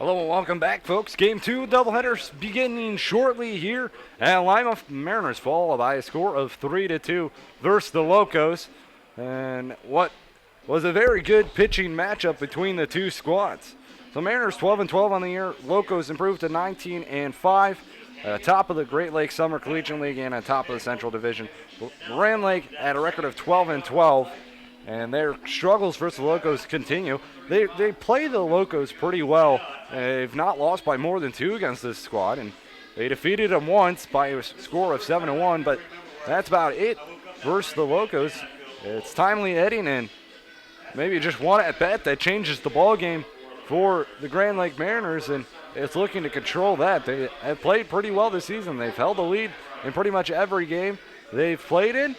Hello and welcome back, folks. Game 2 doubleheaders beginning shortly here at Lima. Mariners fall by a score of 3-2 versus the Locos. And what was a very good pitching matchup between the two squads. So Mariners 12-12 on the year. Locos improved to 19-5. Top of the Great Lakes Summer Collegiate League and on top of the Central Division. Grand Lake had a record of 12-12. And their struggles versus the Locos continue. They play the Locos pretty well. They've not lost by more than 2 against this squad, and they defeated them once by a score of 7-1, but that's about it versus the Locos. It's timely hitting, and maybe just one at bat that changes the ball game for the Grand Lake Mariners, and it's looking to control that. They have played pretty well this season. They've held the lead in pretty much every game they've played in,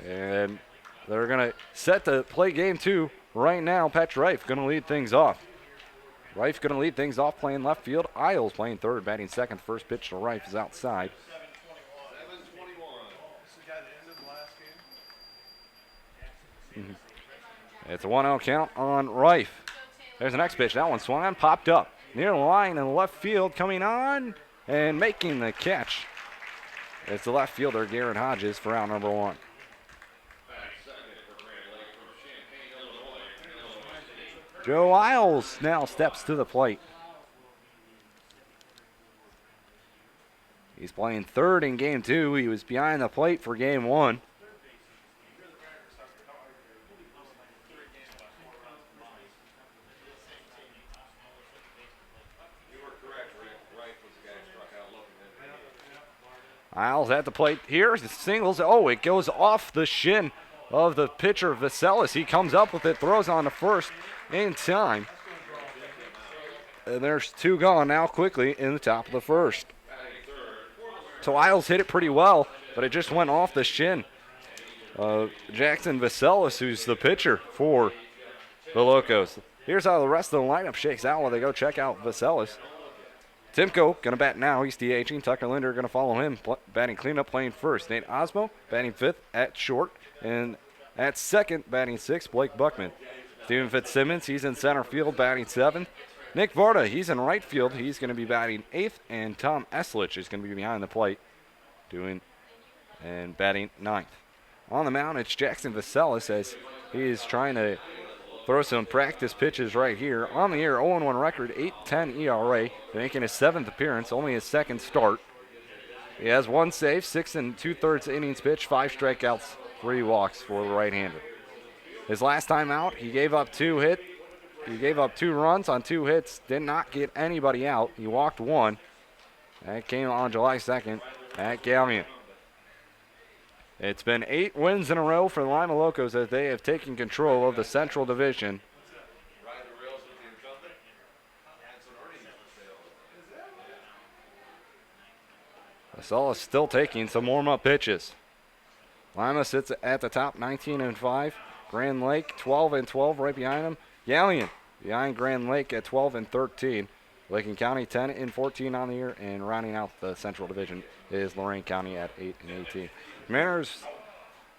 and they're going to set to play game 2 right now. Patch Reif going to lead things off. Reif going to lead things off playing left field. Isles playing third, batting second. First pitch to Reif is outside. It's a 1-0 count on Reif. There's the next pitch. That one swung on, popped up. Near the line in the left field, coming on and making the catch. It's the left fielder, Garrett Hodges, for out number 1. Joe Isles now steps to the plate. He's playing third in game 2. He was behind the plate for game 1. Isles at the plate here. The singles. Oh, it goes off the shin of the pitcher, Vaselis. He comes up with it, throws on to first in time. And there's 2 gone now quickly in the top of the first. So Isles hit it pretty well, but it just went off the shin of Jackson Vaselis, who's the pitcher for the Locos. Here's how the rest of the lineup shakes out while they go check out Vaselis. Timko going to bat now. He's DHing. Tucker Linder going to follow him, batting cleanup, playing first. Nate Osmo batting 5th at short. And at second, batting 6th, Blake Buckman. Steven Fitzsimmons, he's in center field, batting 7th. Nick Varda, he's in right field. He's going to be batting 8th. And Tom Eslich is going to be behind the plate, batting 9th. On the mound, it's Jackson Vaselis as he is trying to throw some practice pitches right here. On the year, 0-1 record, 8.10 ERA, making his 7th appearance, only his 2nd start. He has 1 save, 6 2/3 innings pitched, 5 strikeouts, 3 walks for the right-hander. His last time out, he gave up 2 runs on 2 hits, did not get anybody out. He walked 1. That came on July 2nd at Galvian. It's been 8 wins in a row for the Lima Locos as they have taken control of the Central Division. Vaselis still taking some warm-up pitches. Lima sits at the top, 19-5. Grand Lake 12-12 right behind them. Galleon behind Grand Lake at 12-13. Licking County 10-14 on the year, and rounding out the Central Division is Lorain County at 8-18. Mariners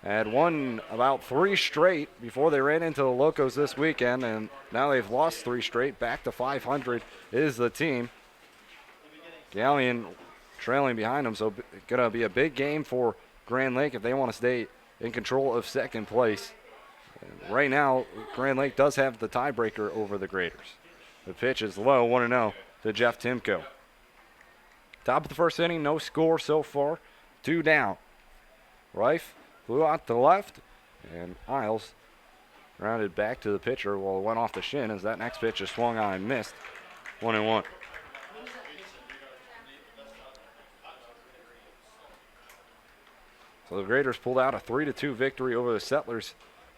had won about 3 straight before they ran into the Locos this weekend, and now they've lost 3 straight. Back to 500 is the team. Galleon trailing behind them, so going to be a big game for Grand Lake if they want to stay in control of second place. And right now, Grand Lake does have the tiebreaker over the Graders. The pitch is low, 1-0 to Jeff Timko. Top of the first inning, no score so far. 2 down. Reif flew out to left, and Isles rounded back to the pitcher while it went off the shin as that next pitch is swung on and missed. 1-1. So the Graders pulled out a 3-2 victory over the Settlers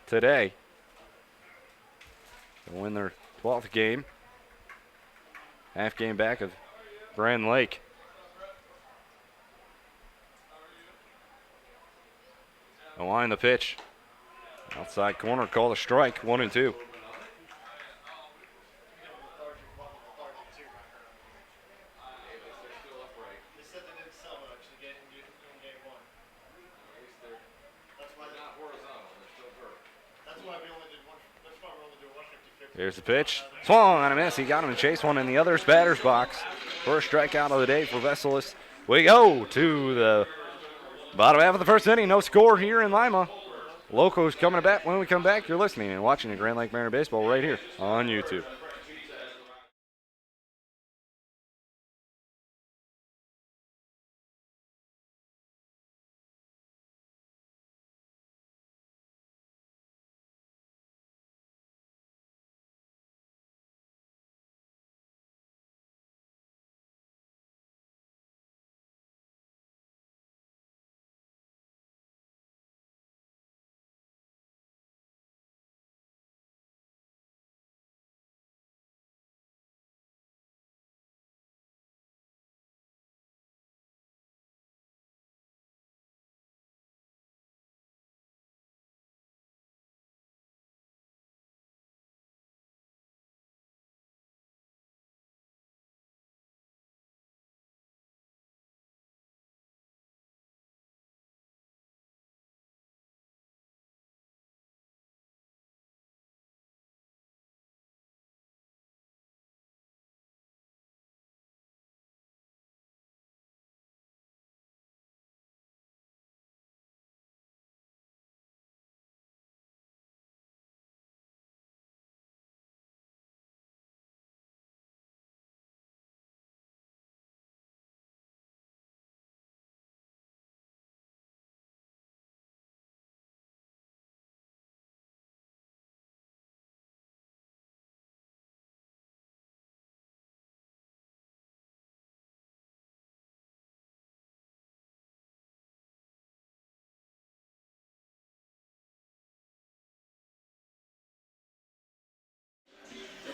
today. They win their 12th game. Half game back of Grand Lake. The line, the pitch. Outside corner, called a strike, 1-2. Here's the pitch. Swung on a miss. He got him to chase one in the other's batter's box. First strikeout of the day for Veselis. We go to the bottom half of the first inning. No score here in Lima. Locos coming back. When we come back, you're listening and watching the Grand Lake Mariner Baseball right here on YouTube.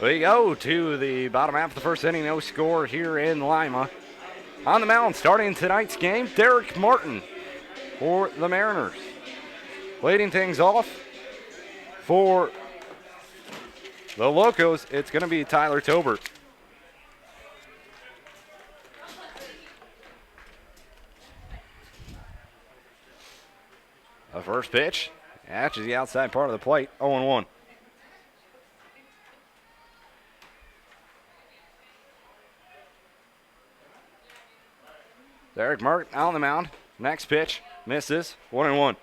We go to the bottom half of the first inning. No score here in Lima. On the mound, starting tonight's game, Derek Martin for the Mariners. Leading things off for the Locos, it's going to be Tyler Tobert. The first pitch catches the outside part of the plate, 0-1. Derek Martin on the mound. Next pitch misses, 1-1.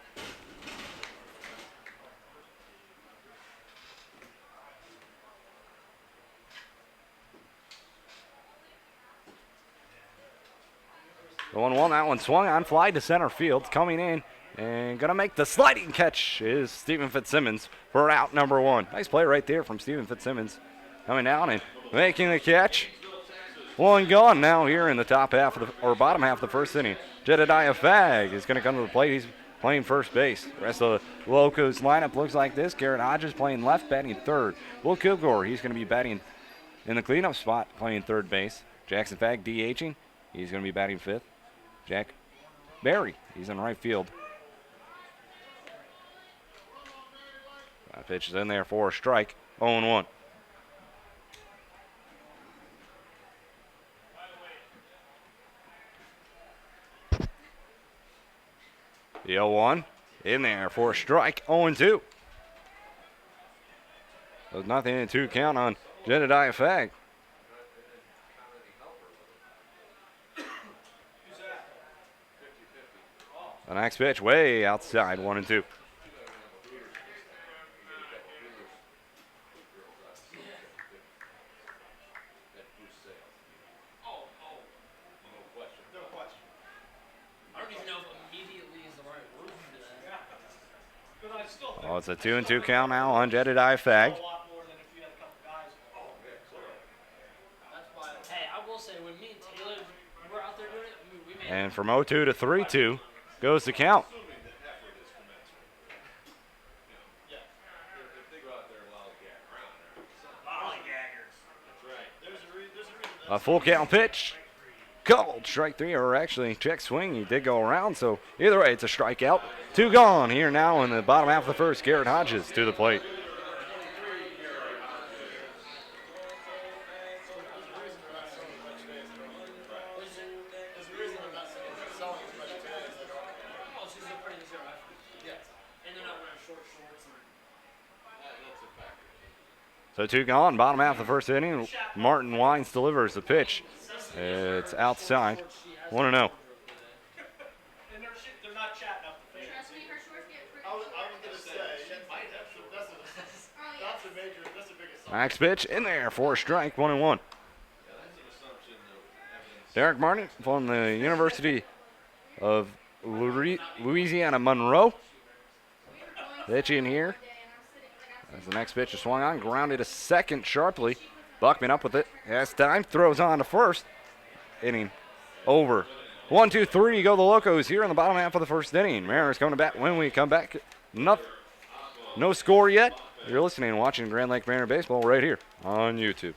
The 1-1, that one swung on, fly to center field. Coming in and going to make the sliding catch is Stephen Fitzsimmons for out number 1. Nice play right there from Stephen Fitzsimmons. Coming down and making the catch. One gone now here in the top half of the, or bottom half of the first inning. Jedediah Fagg is going to come to the plate. He's playing first base. The rest of the Locos lineup looks like this. Garrett Hodges playing left, batting third. Will Kilgore, he's going to be batting in the cleanup spot, playing third base. Jackson Fagg DHing. He's going to be batting fifth. Jack Barry, he's in right field. That pitch is in there for a strike. 0-1. The 0-1 in there for a strike. 0-2. There's nothing in 2 count on Jedediah Fagg. The next pitch way outside, 1-2. Oh, it's a 2-2 count now on Jedediah Fagg. And from 0-2 to 3-2 goes the count. A full count pitch. Called strike 3, or actually check swing. He did go around, so either way, it's a strikeout. 2 gone here now in the bottom half of the first. Garrett Hodges to the plate. So 2 gone, bottom half of the first inning. Martin Wines delivers the pitch. It's outside. 1-0. Next pitch in there for a strike, 1-1. Derek Martin from the University of Louisiana Monroe. Pitch in here. As the next pitch is swung on, grounded to second sharply. Buckman up with it. Has time, throws on to first. Inning over. 1, 2, 3 go the Locos here in the bottom half of the first inning. Mariners coming back when we come back. No score yet. You're listening and watching Grand Lake Mariner Baseball right here on YouTube.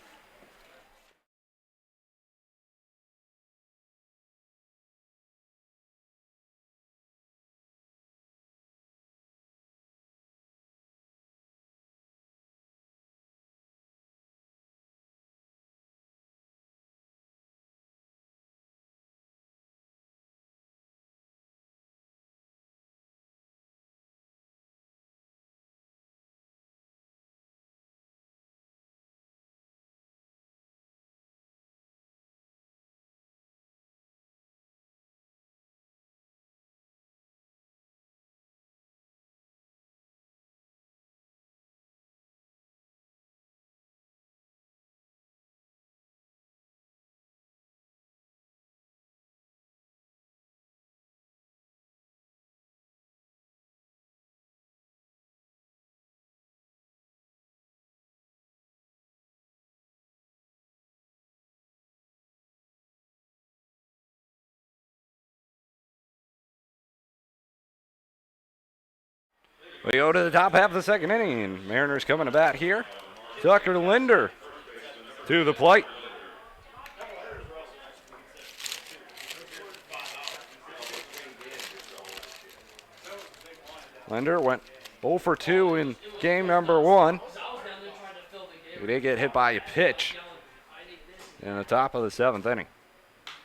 We go to the top half of the second inning. Mariners coming to bat here. Tucker Linder to the plate. Linder went 0 for 2 in game number 1. He did get hit by a pitch in the top of the 7th inning.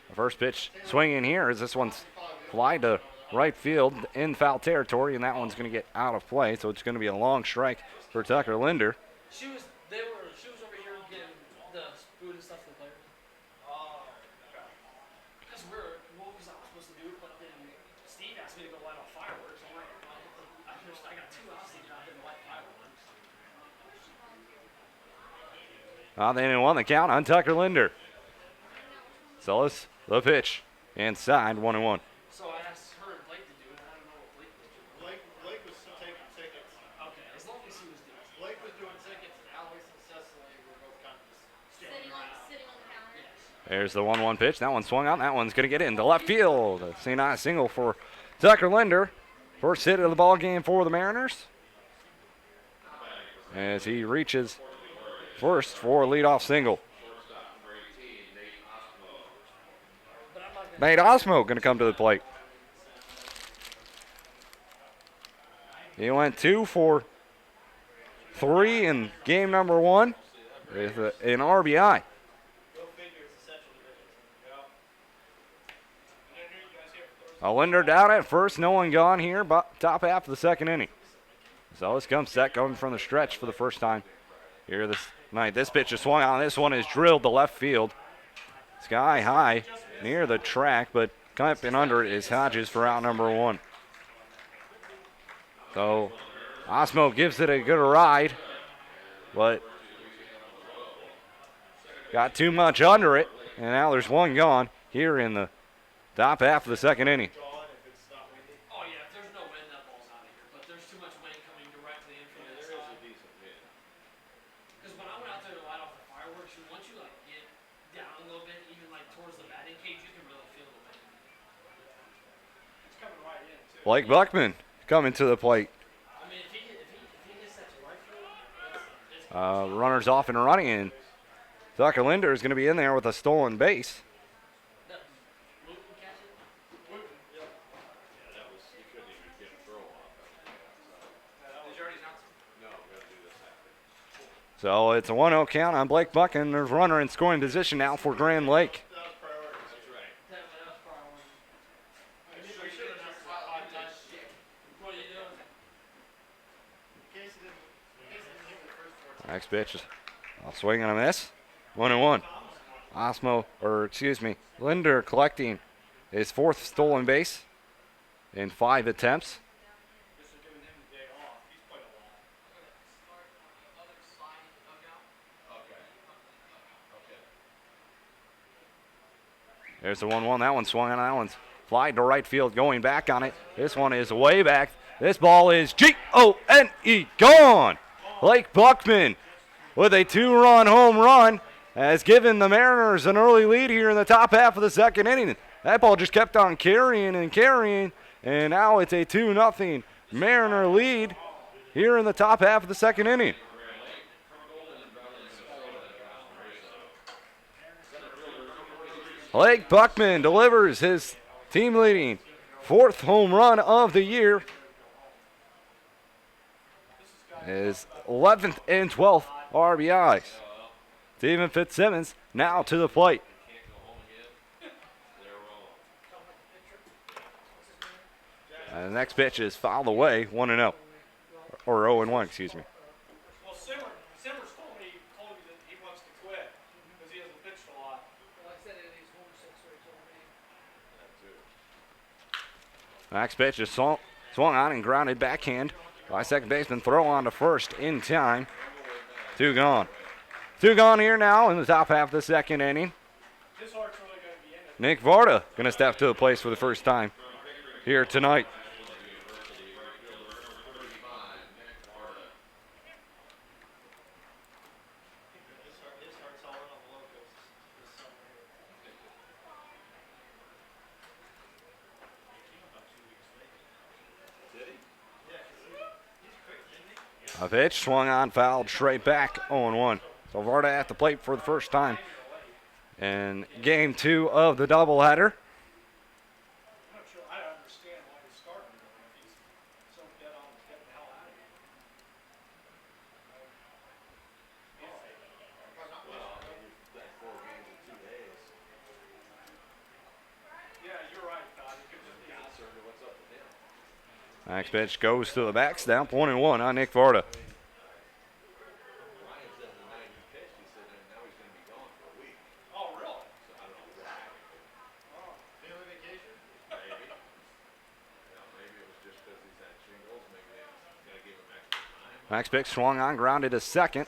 The first pitch swinging here as this one's fly to right field in foul territory, and that one's going to get out of play, so it's going to be a long strike for Tucker Linder. She was over here getting the food and stuff to the players. Because what was I supposed to do? But then Steve asked me to go light off fireworks. I'm like, I got 2 hours to get out there and light fireworks. They didn't want the count on Tucker Linder. So it's the pitch inside, 1-1. So I asked her and Blake to do it. I don't know what Blake was doing. Blake was taking tickets. Okay, as long as he was doing it. Blake was doing tickets, and Alex and Cecily were both kind of just Sitting on the counter. Yes. There's the 1-1 pitch. That one swung out. That one's going to get into left field. A single for Tucker Linder. First hit of the ball game for the Mariners. As he reaches first for a leadoff single. Nate Osmo going to come to the plate. He went 2 for 3 in game number 1 with an RBI. Linder down at first, no one gone here, but top half of the second inning. So this comes set coming from the stretch for the first time here this night. This pitch is swung on. This one is drilled to left field. Sky high near the track, but coming under it is Hodges for out number 1. So Osmo gives it a good ride, but got too much under it, and now there's one gone here in the top half of the second inning. Oh, yeah, if there's no wind, that ball's out of here. But there's too much wind coming directly in from the inside. Because when I went out there to light off the fireworks, once you get down a little bit, even towards the batting cage, you can really feel the wind. It's coming right in, too. Blake Buckman coming to the plate. I mean, if he gets that to right field, Runners off and running, and Tucker Linder is going to be in there with a stolen base. So it's a 1-0 count on Blake Buckman. There's a runner in scoring position now for Grand Lake. Next pitch is A swing and a miss. 1-1. Linder collecting his 4th stolen base in 5 attempts. This is giving him the day off. He's played a lot. There's the 1-1. That one swung on. That one's fly to right field, going back on it. This one is way back. This ball is Gone. Blake Buckman with a 2-run home run has given the Mariners an early lead here in the top half of the 2nd inning. That ball just kept on carrying, and now it's a 2-0 Mariner lead here in the top half of the 2nd inning. Blake Buckman delivers his team-leading 4th home run of the year. His 11th and 12th RBIs. Steven Fitzsimmons now to the plate. And the next pitch is fouled away, 1-0. Or 0-1, excuse me. Well, Simmers told me that he wants to quit because he hasn't pitched a lot. Well, I said it, he's home 6 weeks old. Next pitch is swung on and grounded backhand by second baseman. Throw on to first in time. 2 gone. 2 gone here now in the top half of the 2nd inning. His heart's really going to be in it. Nick Varda going to step to the plate for the first time here tonight. His heart's all in on the Locos this summer. He came about 2 weeks late. Did he? Yeah, he's quick, isn't he? A pitch swung on, fouled straight back, 0-1. So Varda at the plate for the first time in game 2 of the doubleheader. I'm not sure. I don't understand why he's starting him if he's so dead on getting the hell out of here. Yeah, you're right, Todd. It could just be what's up with him. Next pitch goes to the backstop, 1-1 on Nick Varda. Oh, really? Oh, family vacation? Next pitch swung on, grounded to second.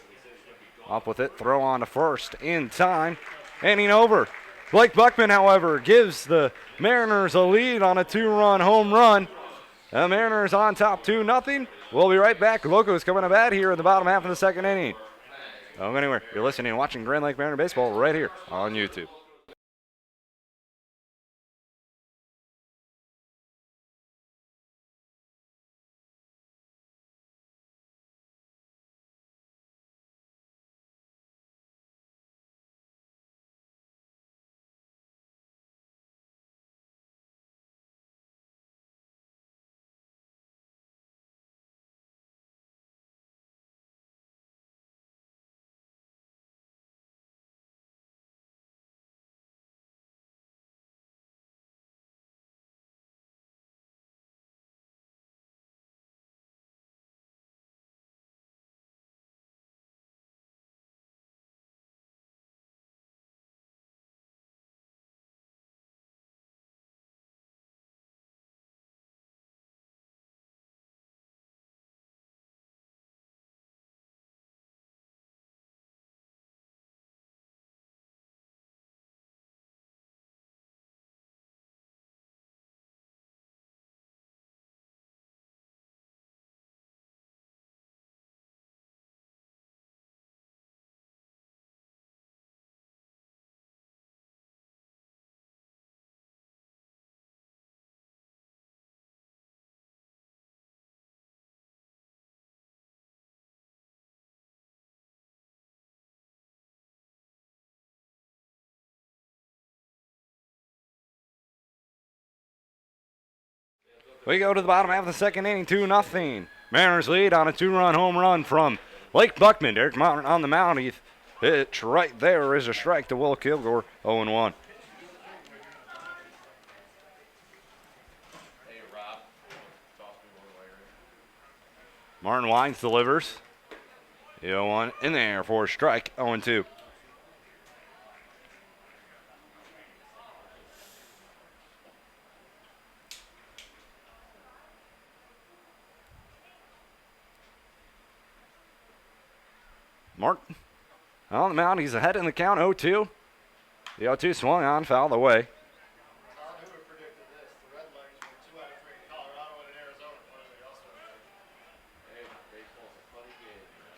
Up with it, throw on to first in time. Inning over. Blake Buckman, however, gives the Mariners a lead on a 2-run home run. The Mariners on top 2-0. We'll be right back. Locos coming to bat here in the bottom half of the 2nd inning. Don't go anywhere. You're listening and watching Grand Lake Mariner Baseball right here on YouTube. We go to the bottom half of the 2nd inning, 2-0. Mariners lead on a 2-run home run from Blake Buckman. Derek Martin on the mound. He pitch right there is a strike to Will Kilgore, 0-1. Martin Wines delivers. The 0-1 in there for a strike, 0-2. Martin on the mound. He's ahead in the count, 0-2. The 0-2 swung on, fouled away. Tom, who would have predicted this? The Red Legs were 2 out of 3 in Colorado and in Arizona. What are they also doing? Hey, baseball's a funny game, man.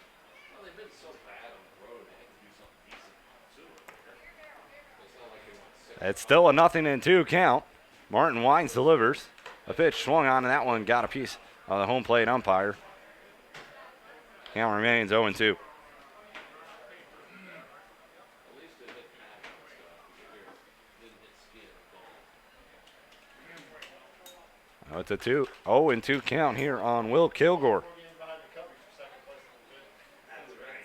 Well, they've been so bad on the road, they have to do something decent too. It's not like they won 6. It's still a 0-2 count. Martin Wines delivers. A pitch swung on, and that one got a piece of the home plate umpire. Count remains 0-2. At least it hit Matt and stuff. Here, didn't hit skin at all. It's a 0-2 count here on Will Kilgore. 4 games behind the Cubbies for second place in the division. That's right.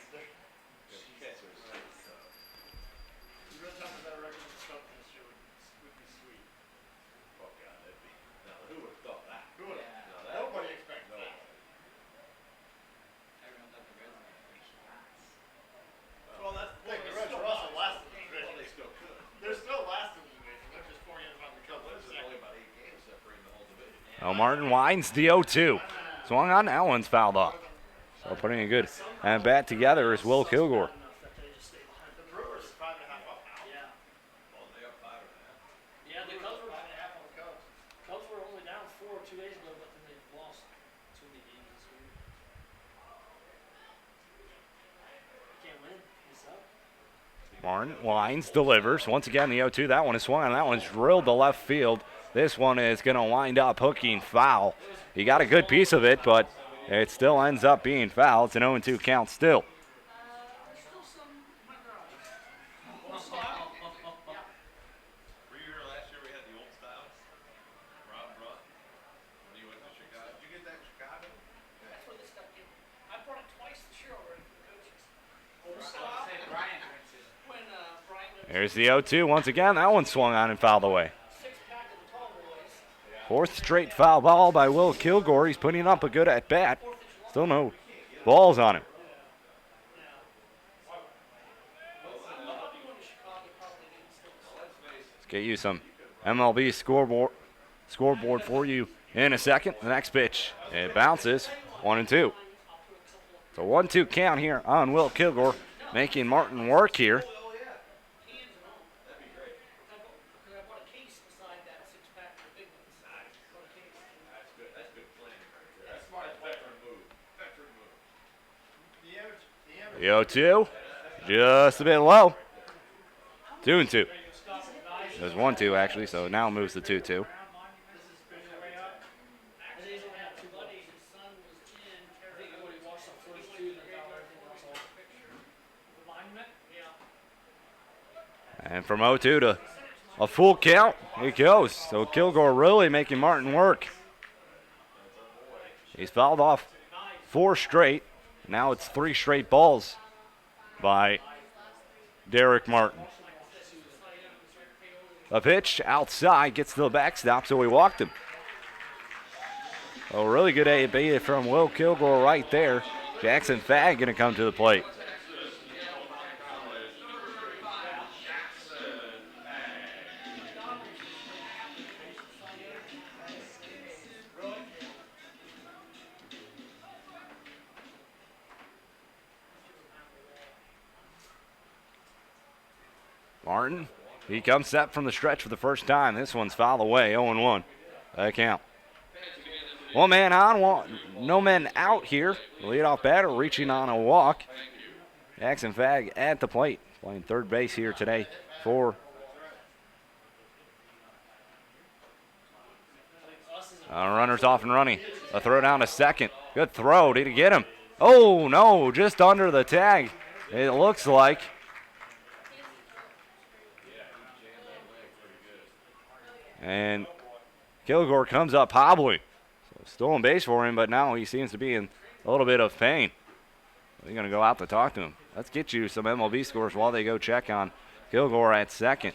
The Red Sox have a better record than the Cubs this year would be sweet. Oh, God, that'd be. Now, who would have thought that? Who would Yeah. No, that Nobody expected that. Everyone thought the Reds were gonna finish last. Well, that's the thing. The Reds are also last in the division. Well, they still could. They're still last in the division. They're just 4 games behind the Cubs. Well, for there's only second. about 8 games separating the whole division. Martin Wines, the 0-2. Swung on, that one's fouled off. So putting a good at bat together is Will Kilgore. The Brewers are 5.5 up now. Yeah. Oh, they up 5.5. Yeah, the Cubs were 5.5 on the Cubs. Cubs were only down 4 2 days ago, but then they've lost too many games this year. Can't win. It's up. Martin Wines delivers. Once again, the 0-2. That one is swung on. That one's drilled to left field. This one is going to wind up hooking foul. He got a good piece of it, but it still ends up being foul. It's an 0-2 count still. Were you here last year? We had the old style. Rob brought when he went to Chicago. Did you get that in Chicago? That's where this stuff came. I brought it twice this year already for the coaches. Brian drinks it. When Brian went There's the 0-2 once again. That one swung on and fouled away. 6-pack of the tall boys. Fourth straight foul ball by Will Kilgore. He's putting up a good at bat. Still no balls on him. Let's get you some MLB scoreboard for you in a second. The next pitch, it bounces 1-2. It's a 1-2 count here on Will Kilgore, making Martin work here. Because I bought a case beside that 6-pack of the big ones. Bought a case. That's good. That's good planning right there. That's smart. Veteran move. Veteran move. The 0-2, just a bit low. 2-2. It was 1-2 actually, so now it moves to 2-2. This is been way up. He's only had 2 buddies. His son was in. I think when he watched the first 2, then found everything else all picture. Alignment? Yeah. And from 0-2 to a full count, he goes. So Kilgore really making Martin work. He's fouled off 4 straight. Now it's 3 straight balls by Derek Martin. A pitch outside, gets to the backstop, so we walked him. A really good A-B from Will Kilgore right there. Jackson Fagg going to come to the plate. Martin, he comes set from the stretch for the first time. This one's fouled away, 0-1. That count. 1 man on, no men out here. The leadoff batter reaching on a walk. Jackson Fagg at the plate, playing third base here today for runners off and running. A throw down to second. Good throw. Did he get him? Oh, no, just under the tag. It looks like. And Kilgore comes up hobbling. So stolen base for him, but now he seems to be in a little bit of pain. They're going to go out to talk to him. Let's get you some MLB scores while they go check on Kilgore at second.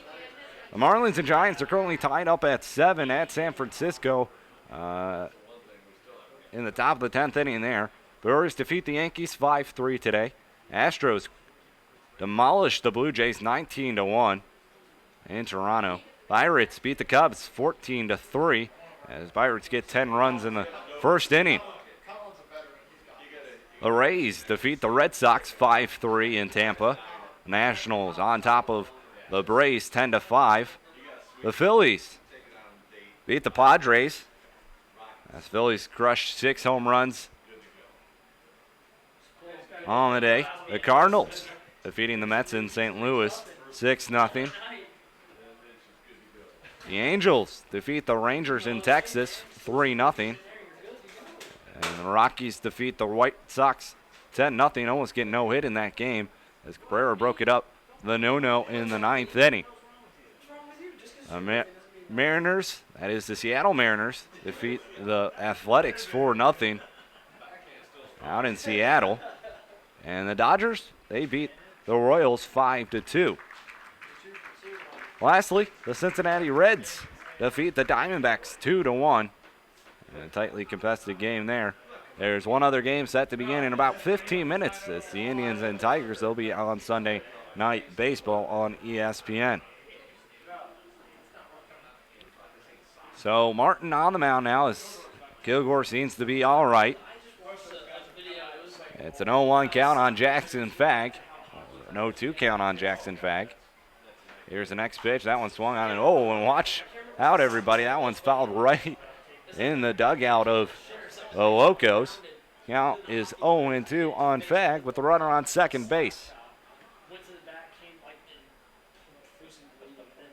The Marlins and Giants are currently tied up at 7 at San Francisco in the top of the 10th inning there. Brewers defeat the Yankees 5-3 today. Astros demolished the Blue Jays 19-1 in Toronto. Pirates beat the Cubs 14-3 as Pirates get 10 runs in the first inning. The Rays defeat the Red Sox 5-3 in Tampa. Nationals on top of the Braves 10-5. The Phillies beat the Padres as Phillies crushed 6 home runs on the day. The Cardinals defeating the Mets in St. Louis 6-0. The Angels defeat the Rangers in Texas 3-0. And the Rockies defeat the White Sox 10-0, almost getting no hit in that game as Cabrera broke it up the no-no in the 9th inning. The Mariners, that is the Seattle Mariners, defeat the Athletics 4-0 out in Seattle. And the Dodgers, they beat the Royals 5-2. Lastly, the Cincinnati Reds defeat the Diamondbacks 2-1. A tightly contested game there. There's one other game set to begin in about 15 minutes. It's the Indians and Tigers. They'll be on Sunday Night Baseball on ESPN. So Martin on the mound now as Kilgore seems to be all right. It's an 0-1 count on Jackson Fagg. An 0-2 count on Jackson Fagg. Here's the next pitch. That one swung on, and watch out, everybody. That one's fouled right in the dugout of the Locos. Count is 0-2 on Fagg with the runner on second base. Went to the back, came like in cruising the lead, and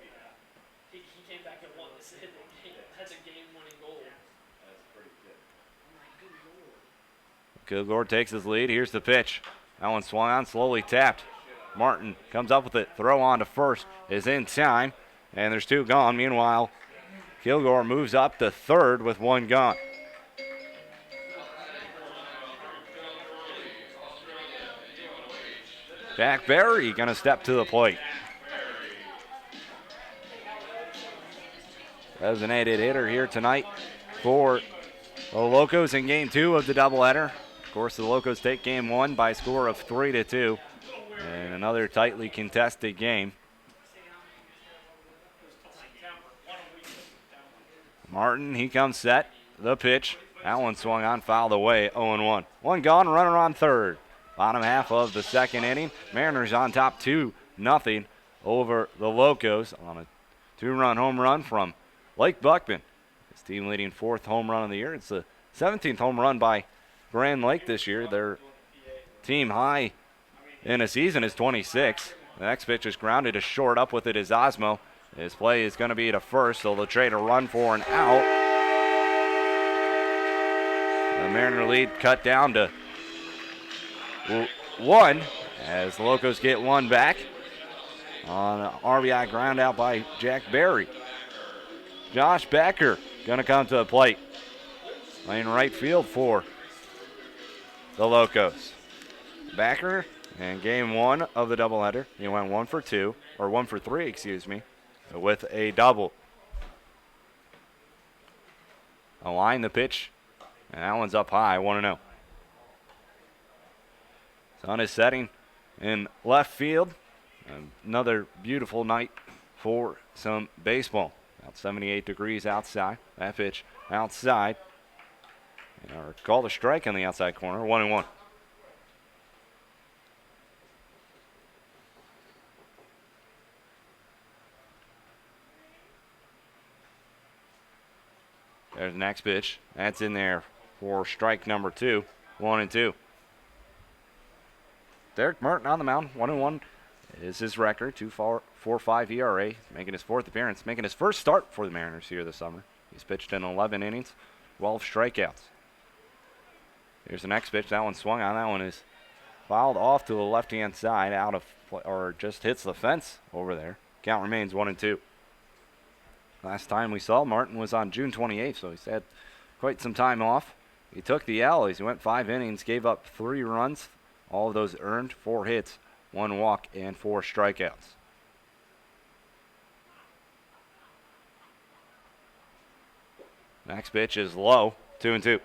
then he came back and won. This hit the game. That's a game-winning goal. That's pretty good. I'm like, good lord. Kilgore takes his lead. Here's the pitch. That one swung on, slowly tapped. Martin comes up with it. Throw on to first is in time, and there's 2 gone. Meanwhile, Kilgore moves up to third with 1 gone. Jack Berry going to step to the plate. Designated hitter here tonight for the Locos in game 2 of the doubleheader. Of course, the Locos take game 1 by a score of 3-2. And another tightly contested game. Martin, he comes set. The pitch. That one swung on, fouled away, 0-1. 1 gone, runner on third. Bottom half of the second inning. Mariners on top 2-0 over the Locos on a 2-run home run from Blake Buckman. His team leading 4th home run of the year. It's the 17th home run by Grand Lake this year. Their team high in a season is 26. The next pitch is grounded to short. Up with it is Osmo. His play is going to be to first, so they'll trade a run for an out. The Mariner lead cut down to 1 as the Locos get 1 back on an RBI ground out by Jack Berry. Josh Becker going to come to the plate, playing right field for the Locos. Becker in game 1 of the doubleheader, he went 1 for 3, excuse me, with a double. A line the pitch, and that one's up high, 1-0. Sun is setting in left field. Another beautiful night for some baseball. About 78 degrees outside. That pitch outside. Or called a strike on the outside corner, 1-1. There's the next pitch. That's in there for strike number 2, 1-2. Derek Martin on the mound, 1-1 is his record, 2.45 ERA, making his 4th appearance, making his first start for the Mariners here this summer. He's pitched in 11 innings, 12 strikeouts. Here's the next pitch. That one swung on. That one is fouled off to the left-hand side, out of or just hits the fence over there. Count remains 1-2. Last time we saw Martin was on June 28th, so he's had quite some time off. He took the L as he went 5 innings, gave up 3 runs. All of those earned, 4 hits, 1 walk, and 4 strikeouts. Next pitch is low, 2-2.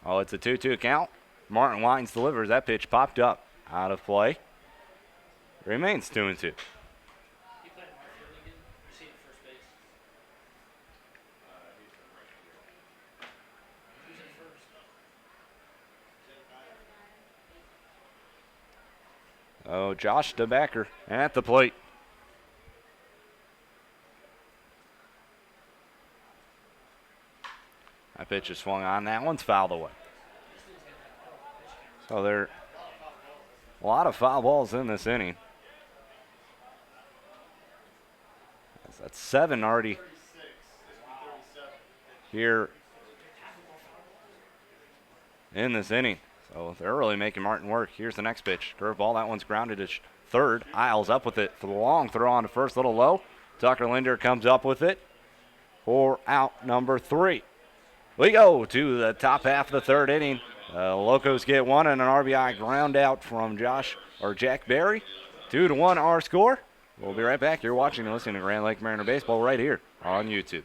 Oh, it's a 2-2 count. Martin Wines delivers. That pitch popped up out of play. Remains 2-2. He playing right field again? Or is he at first base? He's the right field. Who's at first? Oh, Josh DeBacker at the plate. That pitch is swung on. That one's fouled away. So there are a lot of foul balls in this inning. That's 7 already here in this inning. So they're really making Martin work. Here's the next pitch. Curveball. That one's grounded to third. Isles up with it for the long throw on to first, little low. Tucker Linder comes up with it for out number 3. We go to the top half of the third inning. Locos get 1 and an RBI ground out from Jack Berry. 2-1 our score. We'll be right back. You're watching and listening to Grand Lake Mariner Baseball right here on YouTube.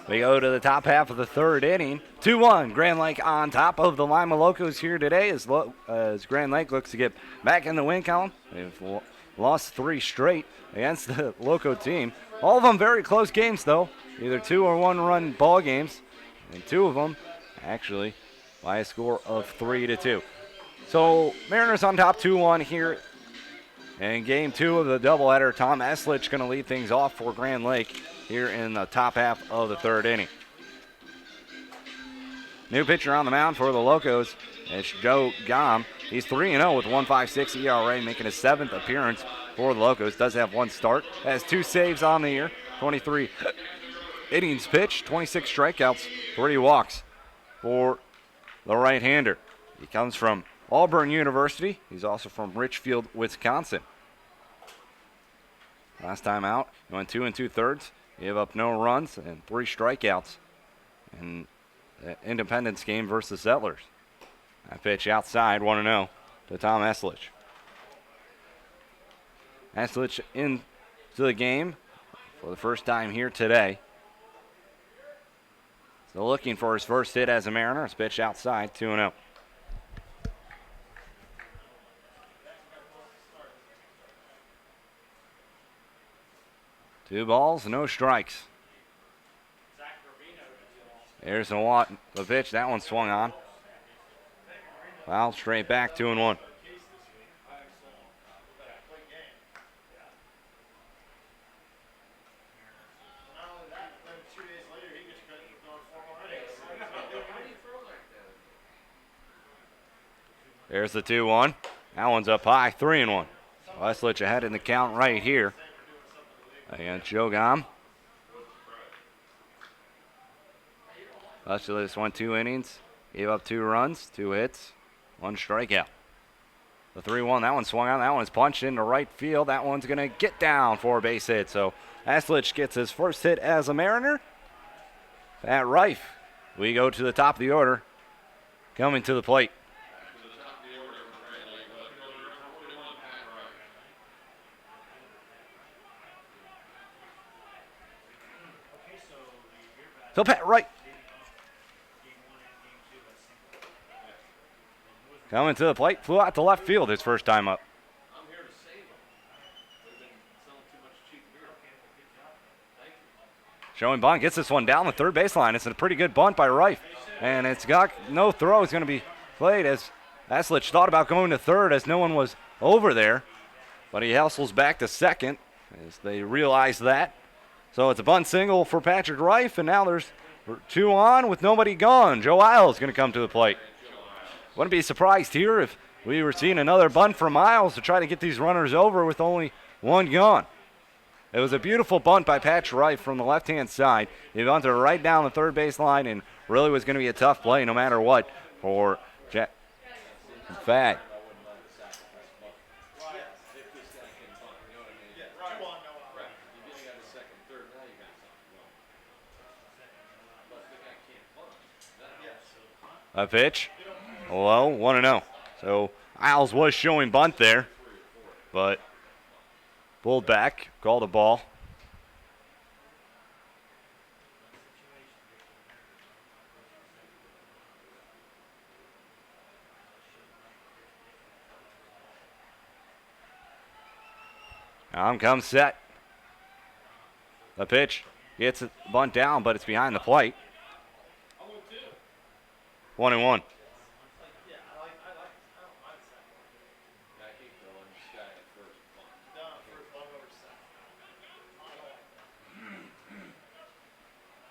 We go to the top half of the third inning. 2-1, Grand Lake on top of the Lima Locos here today as Grand Lake looks to get back in the win column. They've lost 3 straight against the Loco team. All of them very close games, though. Either 2 or 1-run ball games. And 2 of them, actually, by a score of 3-2. So Mariners on top 2-1 here in game 2 of the doubleheader. Tom Eslich going to lead things off for Grand Lake here in the top half of the third inning. New pitcher on the mound for the Locos. It's Joe Gom. He's 3-0 with 1.56 ERA, making his 7th appearance for the Locos. Does have 1 start. Has 2 saves on the year. 23 innings pitched, 26 strikeouts, 3 walks for the right-hander. He comes from Auburn University. He's also from Richfield, Wisconsin. Last time out, he went 2 2/3. Gave up no runs and 3 strikeouts in the Independence game versus Settlers. That pitch outside, 1-0 to Tom Eslich. Eslich into the game for the first time here today. So looking for his first hit as a Mariner. His pitch outside, 2-0. Two balls, no strikes. There's the pitch. That one swung on. Foul straight back, 2-1. There's the 2-1. That one's up high, 3-1. Eslich ahead in the count right here against Joe Gom. Eslich went 2 innings, gave up 2 runs, 2 hits, 1 strikeout. The 3-1, that one swung on. That one's punched into right field. That one's going to get down for a base hit. So Aslich gets his first hit as a Mariner. Pat Reif, we go to the top of the order. Coming to the plate. So Pat Reif. Coming to the plate, flew out to left field his first time up. I'm here to save them. They've been selling too much cheap beer. Thank you. Showing bunt, gets this one down the third baseline. It's a pretty good bunt by Reif. And it's got no throw. It's going to be played as Aslich thought about going to third as no one was over there. But he hustles back to second as they realize that. So it's a bunt single for Patrick Reif, and now there's 2 on with nobody gone. Joe Isles going to come to the plate. Wouldn't be surprised here if we were seeing another bunt from Isles to try to get these runners over with only 1 gone. It was a beautiful bunt by Patrick Reif from the left-hand side. He bunted right down the third base line and really was going to be a tough play no matter what for Jack. In fact, a pitch, low, 1-0. So Isles was showing bunt there, but pulled back, called a ball. On comes set. The pitch gets it bunt down, but it's behind the plate. 1-1. Yeah, I don't mind that. I hate throwing this guy at first bunt. No, first bunt over second. I don't like that.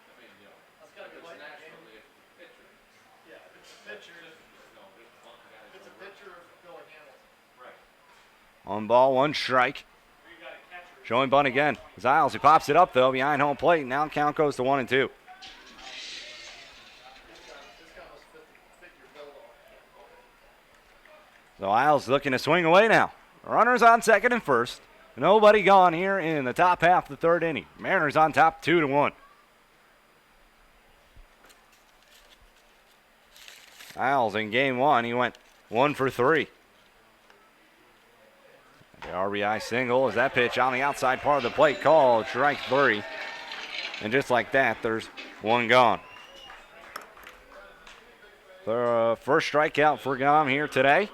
I mean, you know, That's gotta be it's like the game. naturally if the pitcher. Yeah, if it's a pitcher, No, this bunt guy if it's a pitcher of Billy Hamilton. Right. On ball, 1 strike. Or you got a catcher. Showing bunt again. Isles, he pops it up though behind home plate. Now count goes to 1-2. This guy must fit your build on. So Isles looking to swing away now. Runners on second and first. Nobody gone here in the top half of the third inning. Mariners on top 2-1. Isles in game 1, he went 1 for 3. The RBI single is that pitch on the outside part of the plate called strike 3. And just like that, there's 1 gone. The first strikeout for Gom here today.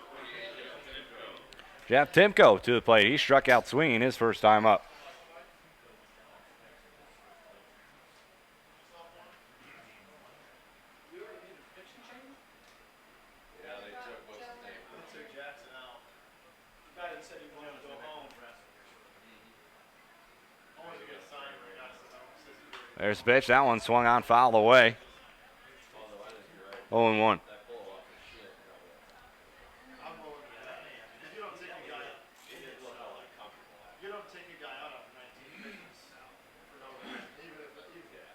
Jeff Timko to the plate. He struck out swinging his first time up. Yeah, they took what's his name? They took Jackson out. The guy that said he wanted to go home. Only to get signed when the guy says, I don't see you. There's the pitch. That one swung on, foul away. 0-1. That pull off his shit. I'm willing to that. If you don't take a guy, He didn't look all that comfortable. you don't take a guy out after 19 pitches for no reason, even if you get.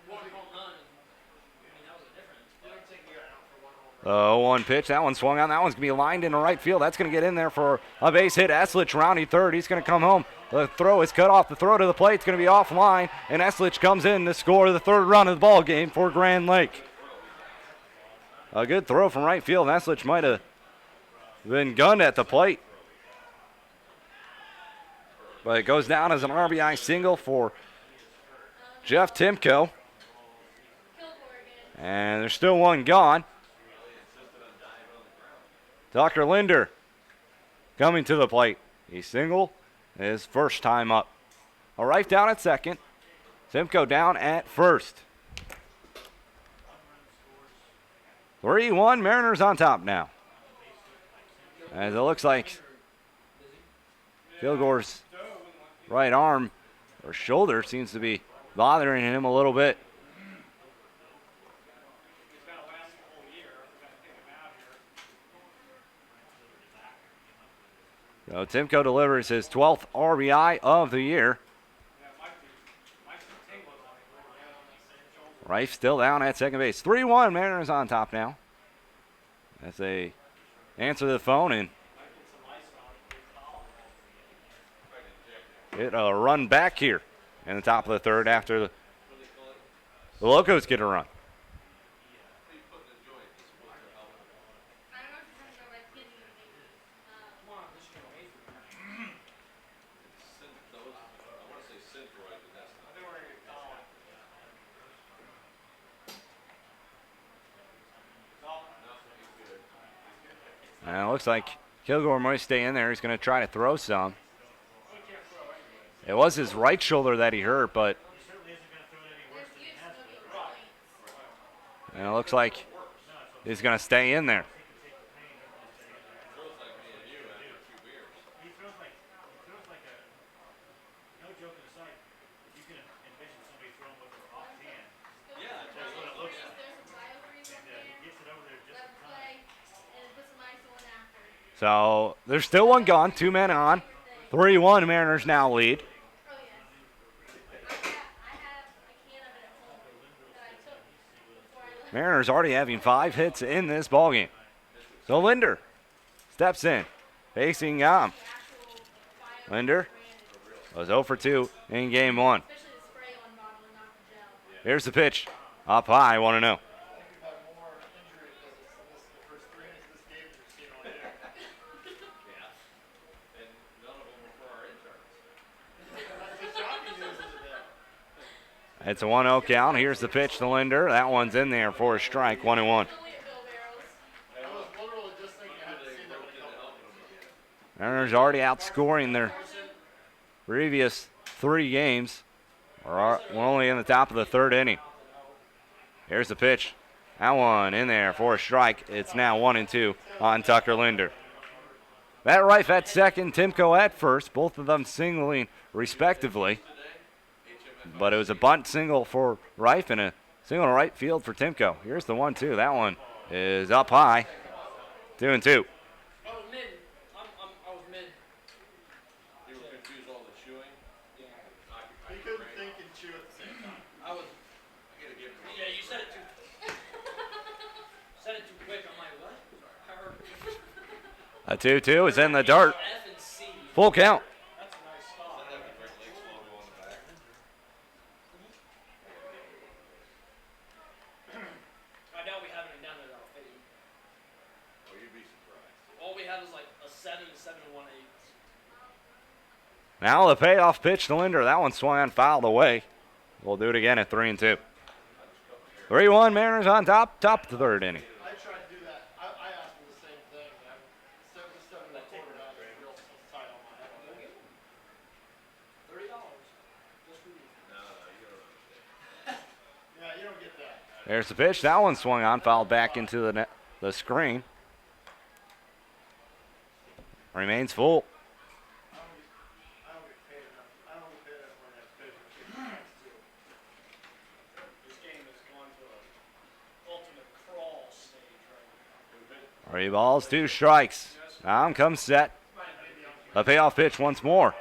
One home run. I mean, that was a difference. You don't take a guy out for 1 home run. 0-1 pitch. That one swung on. That one's going to be lined into right field. That's going to get in there for a base hit. Eslich rounding third. He's going to come home. The throw is cut off. The throw to the plate is going to be offline, and Eslich comes in to score the third run of the ball game for Grand Lake. A good throw from right field. Eslich might have been gunned at the plate. But it goes down as an RBI single for Jeff Timko. And there's still 1 gone. Tucker Linder coming to the plate. He single his first time up. All right, down at second. Timko down at first. 3-1, Mariners on top now. As it looks like Kilgore's right arm or shoulder seems to be bothering him a little bit. He's got to last the whole year. We've got to take him out here. So Timko delivers his 12th RBI of the year. Yeah, Mike's Tingler's on it. We're on the same shoulder. Rife still down at second base. 3-1, Mariners on top now. As they answer the phone and get a run back here in the top of the third after the Locos get a run. And it looks like Kilgore might stay in there. He's going to try to throw some. It was his right shoulder that he hurt, but and it looks like he's going to stay in there. So there's still one gone, 2 men on. 3-1 Mariners now lead. Mariners already having 5 hits in this ballgame. So Linder steps in, facing Linder was 0 for 2 in game 1. Here's the pitch, up high, 1-0. It's a 1-0 count. Here's the pitch to Linder. That one's in there for a strike, 1-1. Mariners already outscoring their previous 3 games. We're only in the top of the 3rd inning. Here's the pitch. That one in there for a strike. It's now 1-2 on Tucker Linder. Matt Reif at second, Timko at first, both of them singling respectively. But it was a bunt single for Reif and a single to right field for Timko. Here's the 1-2. That one is up high. 2-2. I was mid. I was mid. You were confused all the chewing? Yeah. You couldn't think and chew at the same time. I was. I gotta give him Yeah, you said it too. Said it too quick. I'm like, what? I heard. A 2-2 is in the dirt. F and C. Full count. That's a nice stop. I doubt we have any down there that'll fit you. Oh, you'd be surprised. All we have is like a 7 and 1/8. Now the payoff pitch to Linder. That one swung on, fouled away. We'll do it again at 3-2. 3-1 Mariners on top of the 3rd inning. I tried to do that. I asked him the same thing. Seven and a quarter. That was real tight on my head. $30 just for you. No, you don't understand. Yeah, you don't get that. There's the pitch. That one swung on, fouled back into the screen. Remains full. I don't get paid enough. I don't get paid enough when that's business. This game has gone to an ultimate crawl stage right now. 3 balls, 2 strikes. Down comes set. A payoff pitch once more.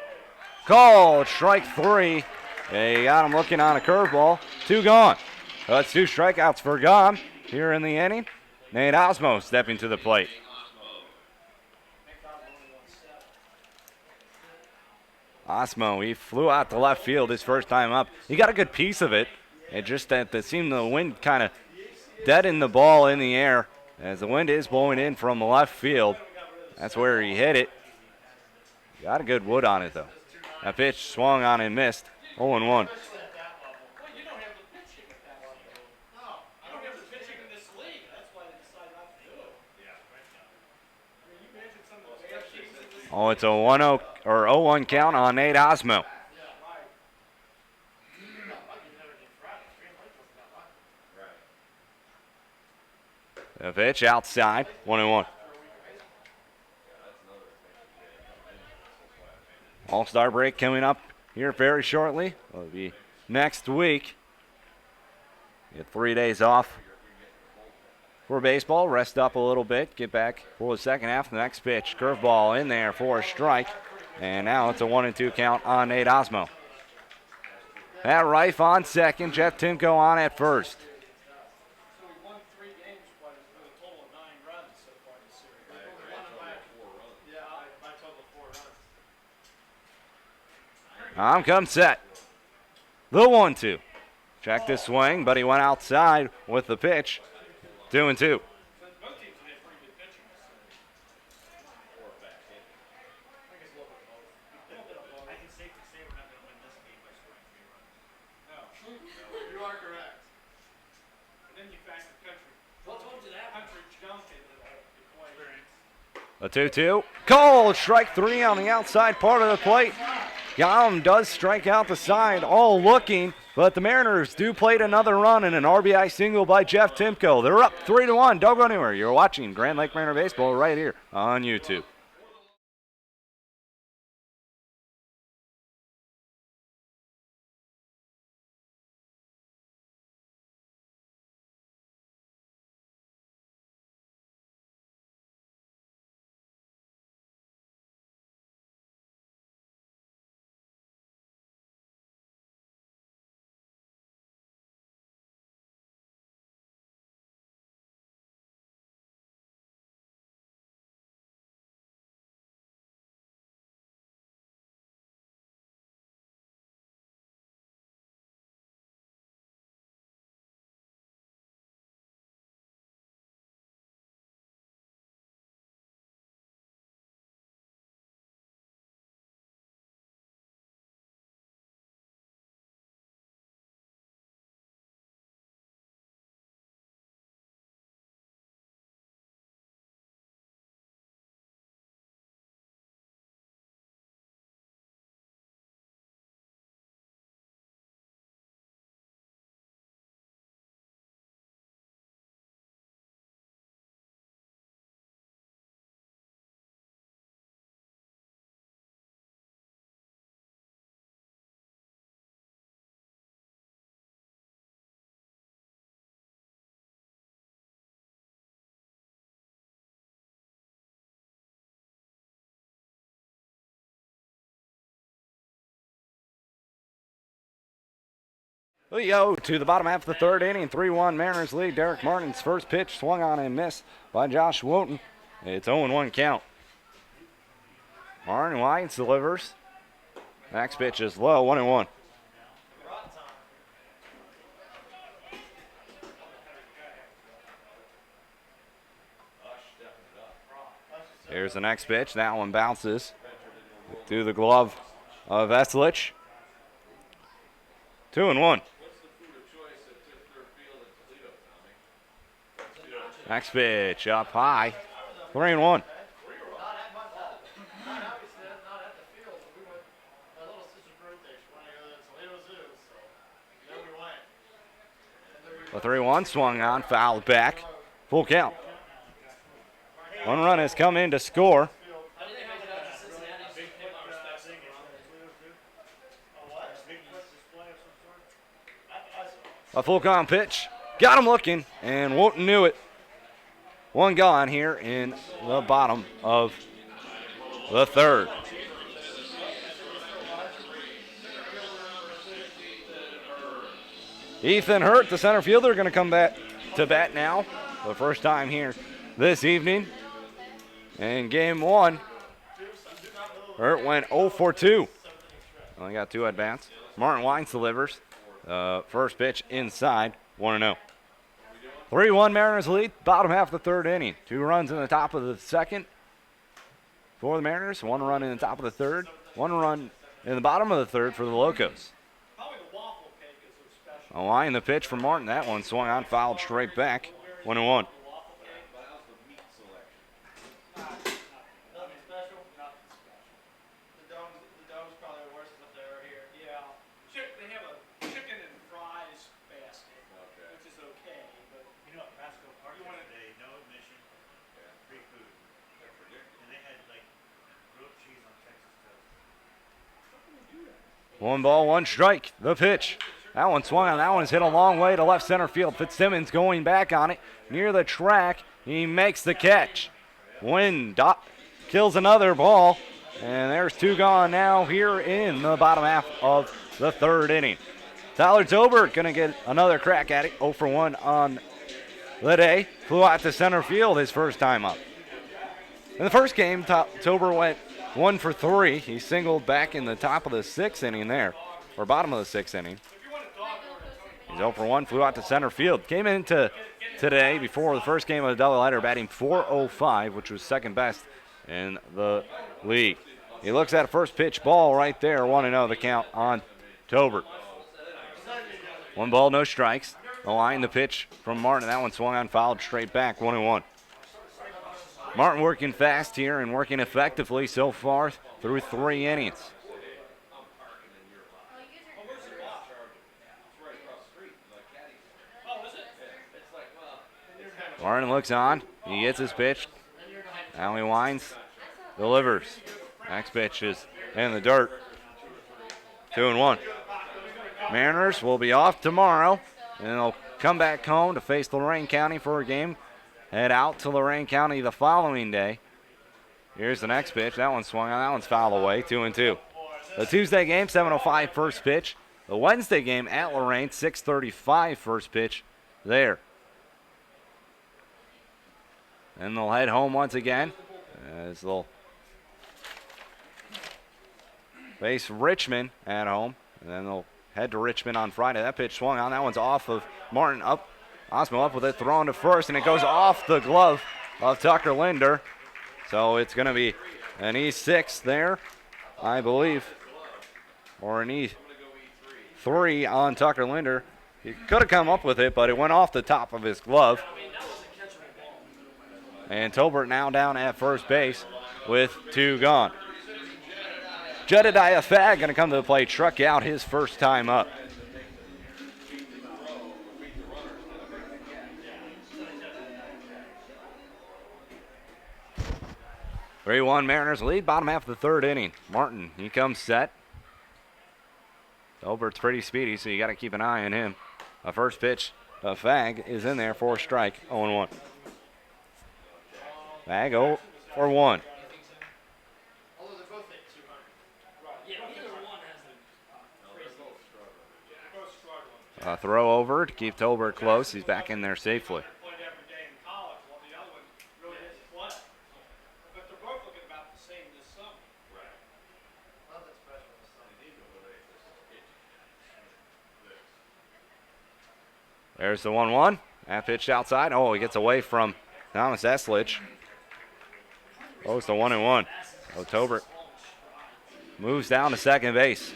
Called strike 3. They got him looking on a curveball. 2 gone. So that's 2 strikeouts for Gum here in the inning. Nate Osmo stepping to the plate. Osmo, he flew out to left field his first time up. He got a good piece of it. It just that it seemed the wind kind of deadened the ball in the air. As the wind is blowing in from the left field. That's where he hit it. Got a good wood on it, though. That pitch swung on and missed. 0-1. Well, you don't have the pitching at that level. No, you don't have the pitching in this league. That's why they decided not to do it. Yeah. I mean, you imagine some of the bad teams in this. Oh, it's a 1-0 or 0-1 count on Nate Osmo. Yeah, right. Not lucky never did Friday. Green Lake wasn't that lucky. Right. The pitch outside. 1-1. All-Star break coming up here very shortly. It'll be next week. Get 3 days off for baseball. Rest up a little bit. Get back for the second half. The next pitch. Curveball in there for a strike. And now it's a 1-2 count on Nate Osmo. Pat Reif on second. Jeff Timko on at first. So we won 3 games, but with a total of 9 runs so far this series. On comes set. The 1-2. Checked his swing, but he went outside with the pitch. 2-2. Both teams have had pretty good pitching this series. Or back in. I think it's a little bit of both. A little bit of both. I can safely say we're not going to win this game by scoring 3 runs. No. You are correct. And then you factor country. What told you that? Country junk into the equation. A 2-2. Called strike 3 on the outside part of the plate. Yalom does strike out the side, all looking, but the Mariners do plate another run in an RBI single by Jeff Timko. They're up 3-1. Don't go anywhere. You're watching Grand Lake Mariner Baseball right here on YouTube. We go to the bottom half of the third inning. 3-1 Mariners lead. Derek Martin's first pitch swung on and missed by Josh Wooten. It's 0-1 count. Martin White delivers. Next pitch is low, 1-1. Here's the next pitch. That one bounces to the glove of Eslich. 2-1. What's the food of choice at third field in Toledo, Tommy? Next pitch up high. 3-1. Not at the field, but we went, my little sister's birthday, she wanted to go to the Toledo Zoo, so there we went. The 3-1 swung on, fouled back. Full count. One run has come in to score. How do they have it out to Cincinnati? So they pay my respects to Ron. A full count pitch. Got him looking, and Wooten knew it. One gone here in the bottom of the third. Ethan Hurt, the center fielder, going to come back to bat now. The first time here this evening. In game one, Hurt went 0 for 2. Only got 2 at bats. Martin Wines delivers. First pitch inside, 1-0. 3-1 Mariners lead, bottom half of the third inning. 2 runs in the top of the second for the Mariners. 1 run in the top of the third. 1 run in the bottom of the third for the Locos. Probably the waffle cake is their special. A line the pitch for Martin. That one swung on, fouled straight back. 1-1. How's the meat selection? Nothing special? Nothing special. The dome's probably the worst if they were here. Yeah. They have a chicken and fries basket, Okay. which is okay, but You know, at Pasco Park You wanna- yesterday, no admission, free food. They're predictable. And they had like grilled cheese on Texas toast. how can they do that? 1 ball, 1 strike. The pitch. That one swung on. That one's hit a long way to left center field. Fitzsimmons going back on it. Near the track. He makes the catch. Wind kills another ball. And there's 2 gone now here in the bottom half of the third inning. Tyler Tobert going to get another crack at it. 0 for 1 on the day. Flew out to center field his first time up. In the first game, Tober went 1 for 3. He singled back in the top of the 6th inning there, or bottom of the 6th inning. He's 0 for 1, flew out to center field. Came into today before the first game of the doubleheader batting .405, which was second best in the league. He looks at a first pitch ball right there, 1-0 the count on Tober. 1 ball, no strikes. The line, the pitch from Martin. That one swung on, fouled straight back, 1-1. Martin working fast here and working effectively so far through 3 innings. Martin looks on. He gets his pitch. Now he winds, delivers. Next pitch is in the dirt. 2-1. Mariners will be off tomorrow, and they'll come back home to face Lorain County for a game. Head out to Lorain County the following day. Here's the next pitch. That one swung on. That one's fouled away. 2-2. The Tuesday game, 7:05 first pitch. The Wednesday game at Lorain, 6:35 first pitch there. And they'll head home once again as they'll face Richmond at home. And then they'll head to Richmond on Friday. That pitch swung on. That one's off of Martin. Up. Osmo up with it, thrown to first, and it goes off the glove of Tucker Linder. So it's going to be an E6 there, I believe, or an E3 on Tucker Linder. He could have come up with it, but it went off the top of his glove. And Tolbert now down at first base with 2 gone. Jedediah Fagg going to come to the plate, struck out his first time up. 3-1 Mariners lead, bottom half of the 3rd inning. Martin, he comes set. Tolbert's pretty speedy, so you got to keep an eye on him. A first pitch of Fagg is in there for a strike, 0-1. Fagg 0 for 1. A throw over to keep Tolbert close. He's back in there safely. There's the 1-1. That pitch outside. Oh, he gets away from Thomas Eslich. Oh, it's the 1-1. So Tolbert moves down to second base.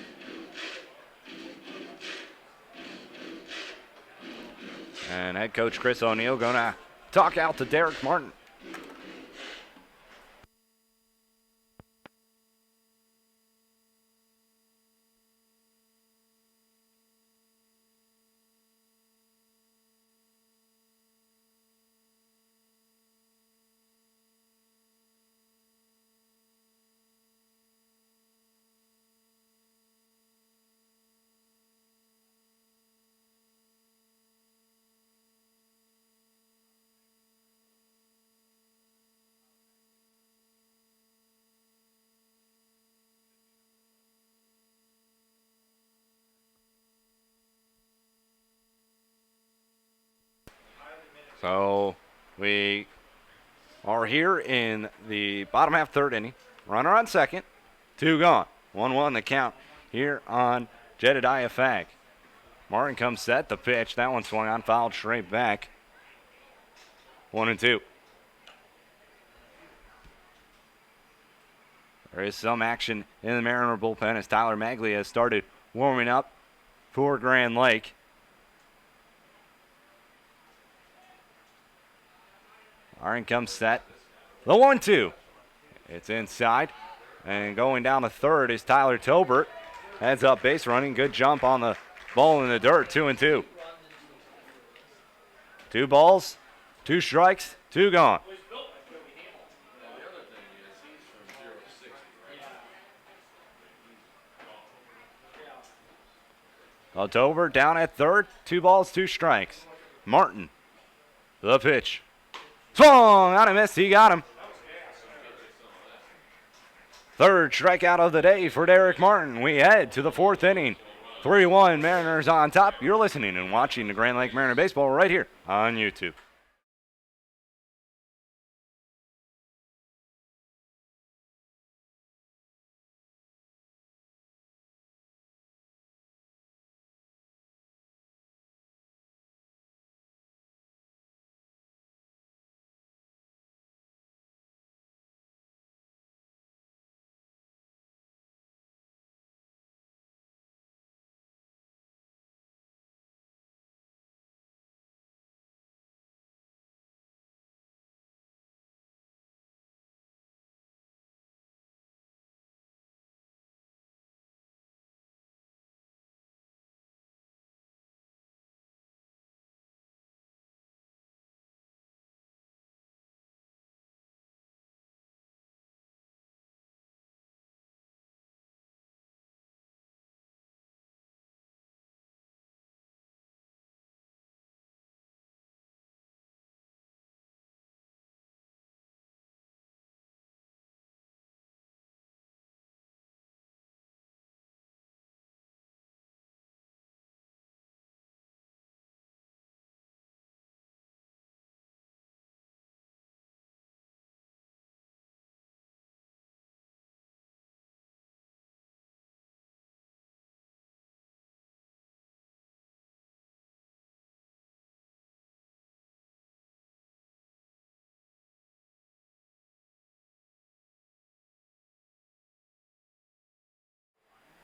And head coach Chris O'Neill going to talk out to Derek Martin. So we are here in the bottom half 3rd inning. Runner on second, 2 gone. 1-1 the count here on Jedediah Fagg. Martin comes set, the pitch. That one swung on, fouled straight back. 1-2. There is some action in the Mariner bullpen as Tyler Maglia has started warming up for Grand Lake. Martin comes set. The 1-2. It's inside. And going down the 3rd is Tyler Tolbert. Heads up base running. Good jump on the ball in the dirt. 2-2. 2 balls, 2 strikes, 2 gone. Tolbert down at 3rd. 2 balls, 2 strikes. Martin, the pitch. Swung on a miss. He got him. 3rd strikeout of the day for Derek Martin. We head to the 4th inning. 3-1 Mariners on top. You're listening and watching the Grand Lake Mariner Baseball right here on YouTube.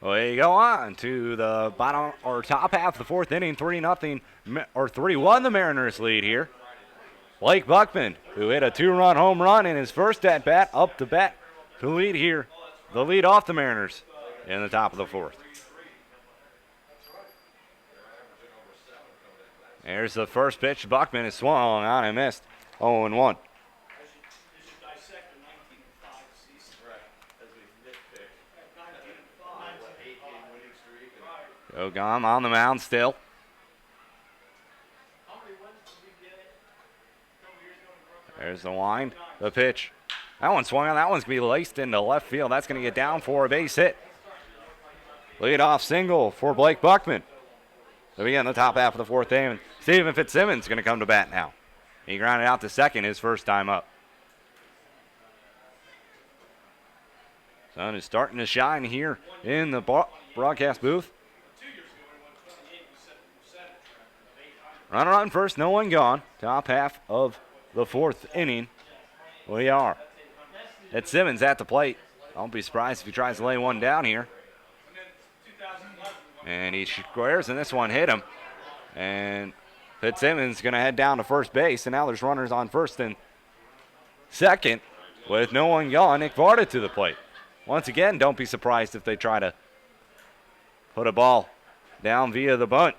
We go on to the bottom or top half of the fourth inning, 3-0 or 3-1 the Mariners lead here. Blake Buckman, who hit a 2-run home run in his first at bat, up to bat to lead here. The lead off the Mariners in the top of the fourth. There's the first pitch. Buckman is swung on and missed. 0-1. They should dissect the 19-5 season. As we nitpick. 19-5. 8-game winning streak. Right. Ogum on the mound still. How many wins did we get a couple years ago in Brooklyn? There's the wind, the pitch. That one swung on. That one's going to be laced into left field. That's going to get down for a base hit. Leadoff single for Blake Buckman. So we get in the top half of the fourth inning. Steven Fitzsimmons is going to come to bat now. He grounded out to second his first time up. Sun is starting to shine here in the broadcast booth. 2 years ago, we won 28. We set the percentage record of 800. Runner on first, no one gone. Top half of the fourth inning. We are. Fitzsimmons at the plate. Don't be surprised if he tries to lay one down here. And then 2011, we won. And he squares, and this one hit him. And Fitzsimmons going to head down to first base, and now there's runners on first and second with no one gone. Nick Varda to the plate. Once again, don't be surprised if they try to put a ball down via the bunt.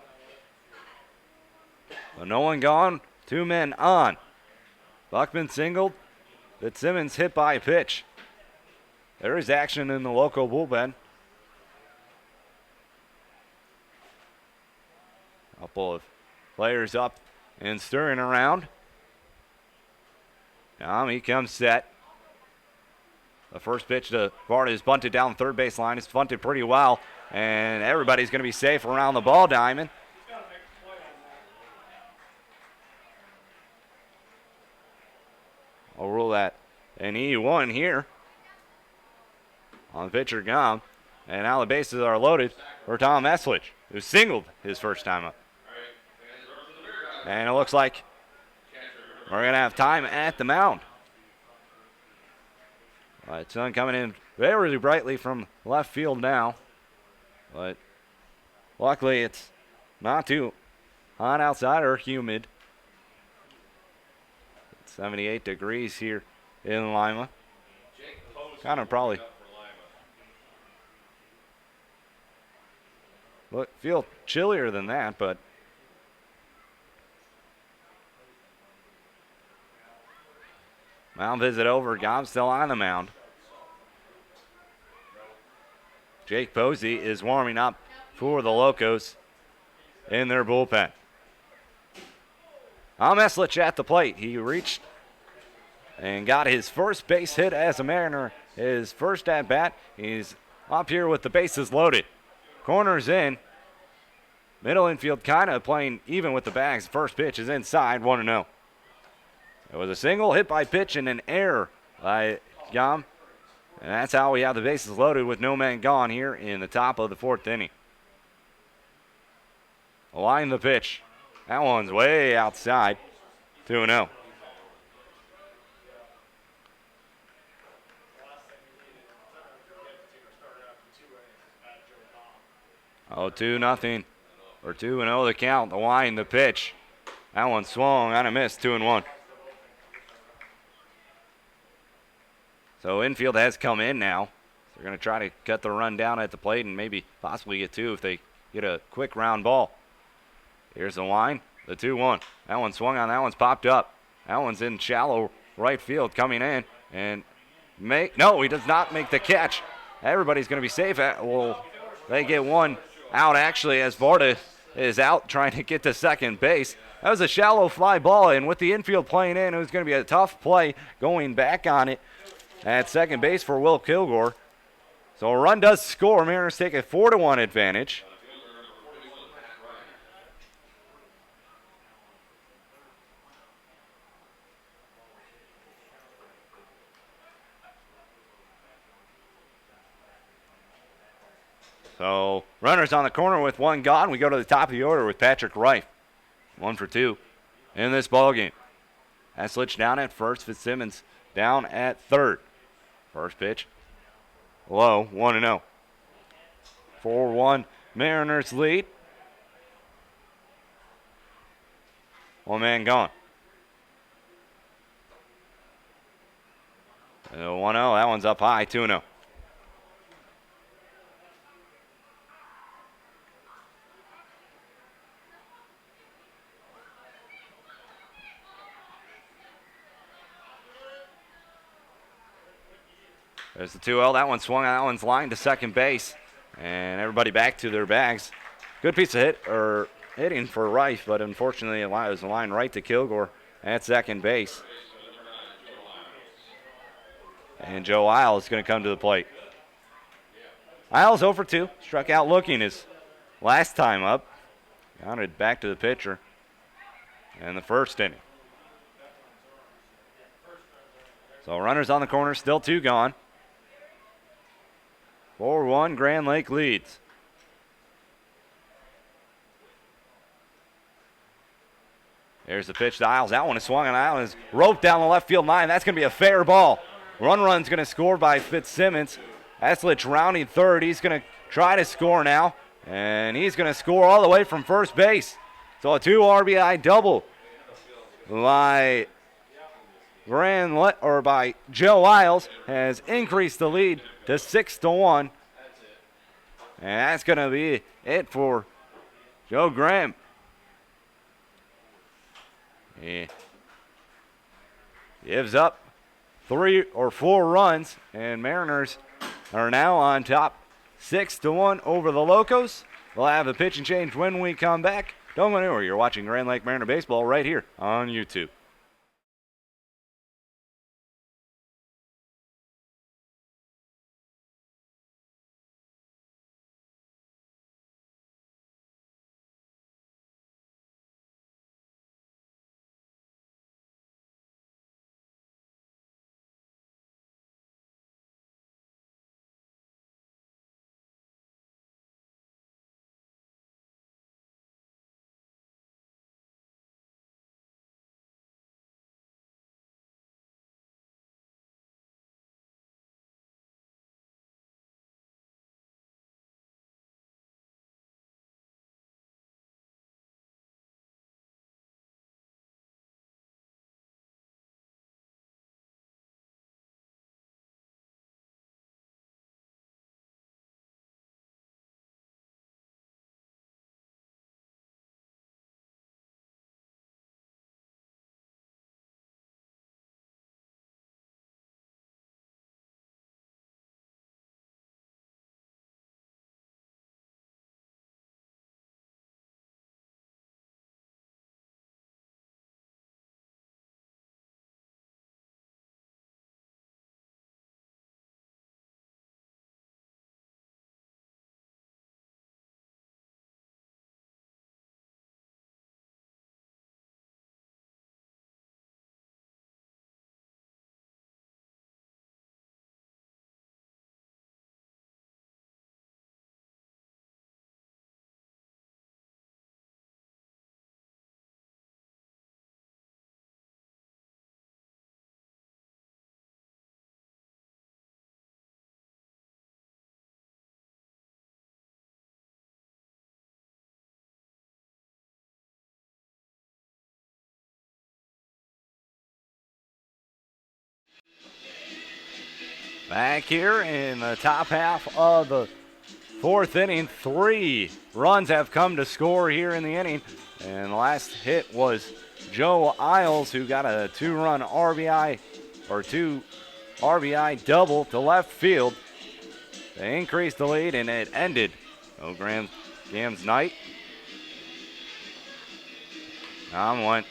So no one gone, 2 men on. Buckman singled. Fitzsimmons hit by a pitch. There is action in the Loco bullpen. Couple of players up and stirring around. Now he comes set. The first pitch to Varda is bunted down the third base line. It's bunted pretty well, and everybody's going to be safe around the ball diamond. He's got to make a play on that. I'll rule that an E1 here on pitcher Gum. And now the bases are loaded for Tom Eslich, who singled his first time up. And it looks like we're going to have time at the mound. Sun coming in very brightly from left field now. But luckily it's not too hot outside or humid. It's 78 degrees here in Lima. Kind of probably feel chillier than that, but mound visit over. Gom's still on the mound. Jake Posey is warming up for the Locos in their bullpen. Eslich at the plate. He reached and got his first base hit as a Mariner. His first at bat. He's up here with the bases loaded. Corners in. Middle infield kind of playing even with the bags. First pitch is inside, 1-0. It was a single hit by pitch and an error by Gom. And that's how we have the bases loaded with no men gone here in the top of the fourth inning. Line the pitch. That one's way outside. 2-0. Oh, 2-0. Or 2-0 the count. The line, the pitch. That one swung and a miss. 2-1. So infield has come in now. They're going to try to cut the run down at the plate and maybe possibly get 2 if they get a quick round ball. Here's the line, the 2-1. That one swung on. That one's popped up. That one's in shallow right field coming in. And no, he does not make the catch. Everybody's going to be safe. Well, they get one out actually as Varda is out trying to get to second base. That was a shallow fly ball, and with the infield playing in, it was going to be a tough play going back on it at second base for Will Kilgore. So a run does score. Mariners take a 4-1 advantage. So runners on the corner with one gone. We go to the top of the order with Patrick Wright. 1 for 2 in this ball game. Eslich down at first. Fitzsimmons down at third. First pitch, low, 1-0. 4-1 Mariners lead. One man gone. 1-0. That one's up high. 2-0. There's the 2-0. That one swung. That one's lined to second base. And everybody back to their bags. Good piece of hitting for Rife, but unfortunately it was a line right to Kilgore at second base. And Joe Isles is going to come to the plate. Isles 0 for 2. Struck out looking his last time up. Counted back to the pitcher in the first inning. So runners on the corner, still 2 gone. 4-1, Grand Lake leads. There's the pitch to Isles. That one is swung on. Isles, roped down the left field line. That's going to be a fair ball. Run's going to score by Fitzsimmons. Eslich rounding third. He's going to try to score now, and he's going to score all the way from first base. So a 2 RBI double by by Joe Isles has increased the lead to 6-1. And that's going to be it for Joe Graham. He gives up 3 or 4 runs, and Mariners are now on top 6-1 over the Locos. We'll have a pitch and change when we come back. Don't go anywhere. You're watching Grand Lake Mariner Baseball right here on YouTube. Back here in the top half of the 4th inning, 3 runs have come to score here in the inning. And the last hit was Joe Isles, who got a 2-run RBI, or 2 RBI double to left field. They increased the lead, and it ended Graham's night. Tom went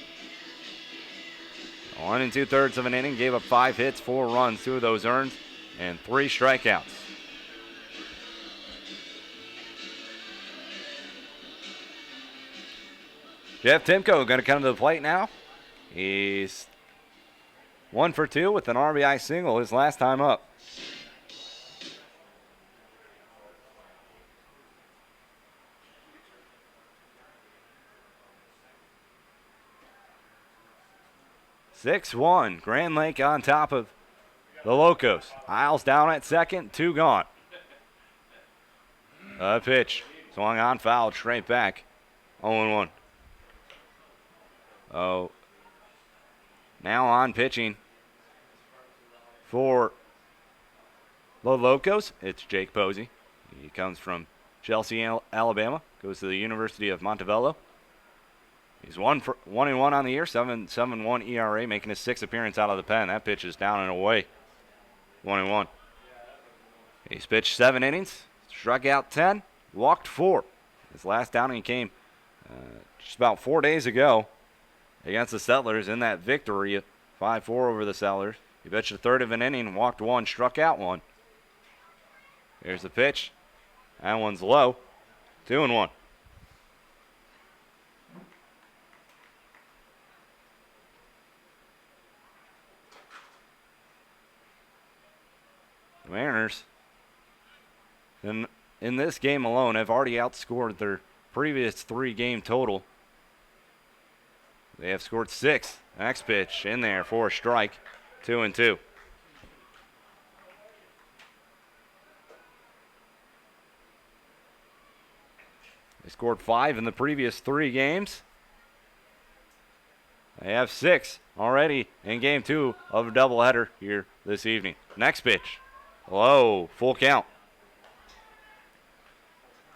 1 2/3 of an inning, gave up 5 hits, 4 runs, 2 of those earned, and 3 strikeouts. Jeff Timko going to come to the plate now. He's 1 for 2 with an RBI single his last time up. (6-1) Grand Lake on top of the Locos. Isles down at second, 2 gone. Pitch. Swung on, fouled, straight back. 0-1. Oh. Now on pitching for Lima Locos, it's Jake Posey. He comes from Chelsea, Alabama, goes to the University of Montevallo. He's 1-1 on the year, 7.71 ERA, making his 6th appearance out of the pen. That pitch is down and away. 1-1. He's pitched 7 innings, struck out 10, walked 4. His last outing came just about 4 days ago against the Settlers in that victory, 5-4 over the Settlers. He pitched a third of an inning, walked 1, struck out 1. Here's the pitch. That one's low. 2-1. The Mariners, in this game alone, have already outscored their previous 3-game total. They have scored 6. Next pitch in there for a strike. 2-2. They scored 5 in the previous 3 games. They have 6 already in game 2 of a doubleheader here this evening. Next pitch. Low, full count.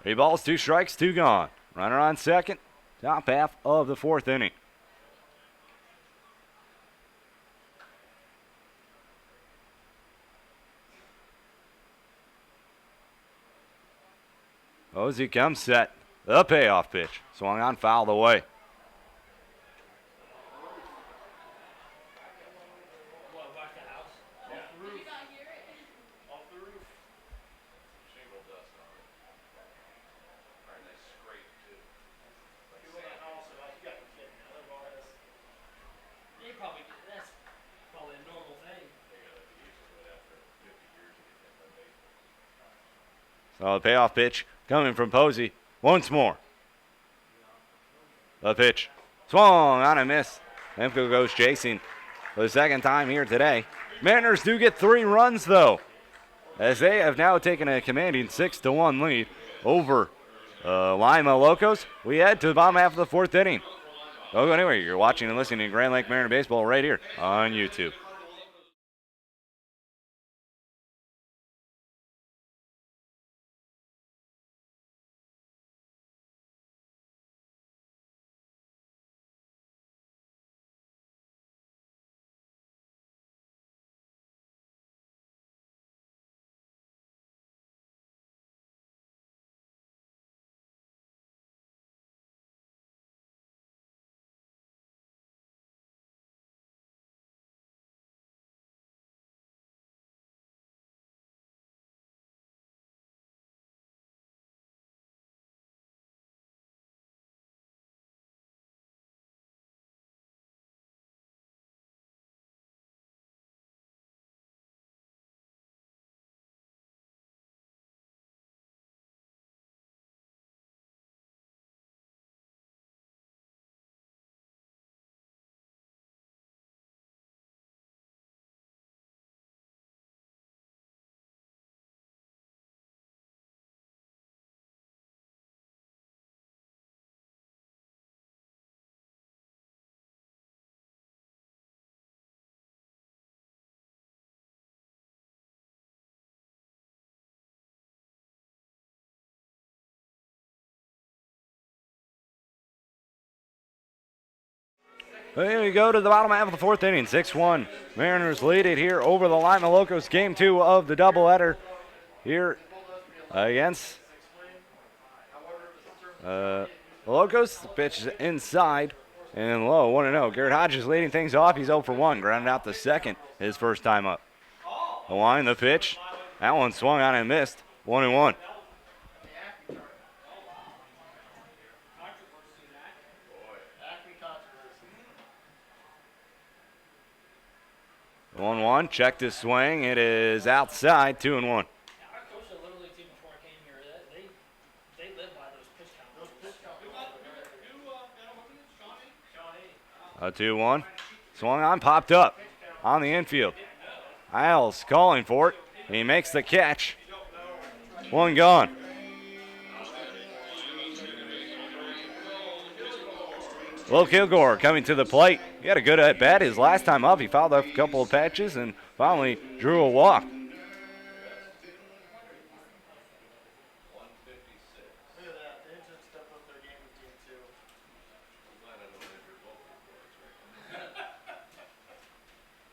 3 balls, 2 strikes, 2 gone. Runner on second, top half of the 4th inning. Posey comes set. The payoff pitch. Swung on, fouled away. What, whack the house? Off the roof. Off the roof. Shingle dust on it. Alright, nice scrape too. Like People in the sand. house are like, you gotta be kidding me. They're about this. They probably, that's probably a normal thing. They gotta be used to it after 50 years of getting hit by baseball. So the payoff pitch coming from Posey once more. The pitch. Swung on a miss. Lemko goes chasing for the 2nd time here today. Mariners do get 3 runs, though, as they have now taken a commanding 6-1 lead over Lima Locos. We head to the bottom half of the 4th inning. Don't go anywhere. You're watching and listening to Grand Lake Mariner Baseball right here on YouTube. Here we go to the bottom half of the 4th inning. 6-1. Mariners lead it here over the Lima Locos. Game 2 of the doubleheader here against the Locos. The pitch is inside and low. 1-0. Garrett Hodges leading things off. He's 0 for 1. Grounded out the 2nd his first time up. The line, the pitch. That one swung on and missed. 1-1. Acme controversy. 1-1. Checked his swing. It is outside. 2-1. Yeah, I coached a Little League team before I came here. They live by those pitch counts. Those pitch count. A 2-1. Swung on, popped up on the infield. Isles calling for it. He makes the catch. 1 gone. Will Kilgore coming to the plate. He had a good at bat his last time up. He fouled off a couple of patches and finally drew a walk. 156. Look at that. They just stepped up their game in game 2. I'm glad I don't have your vocal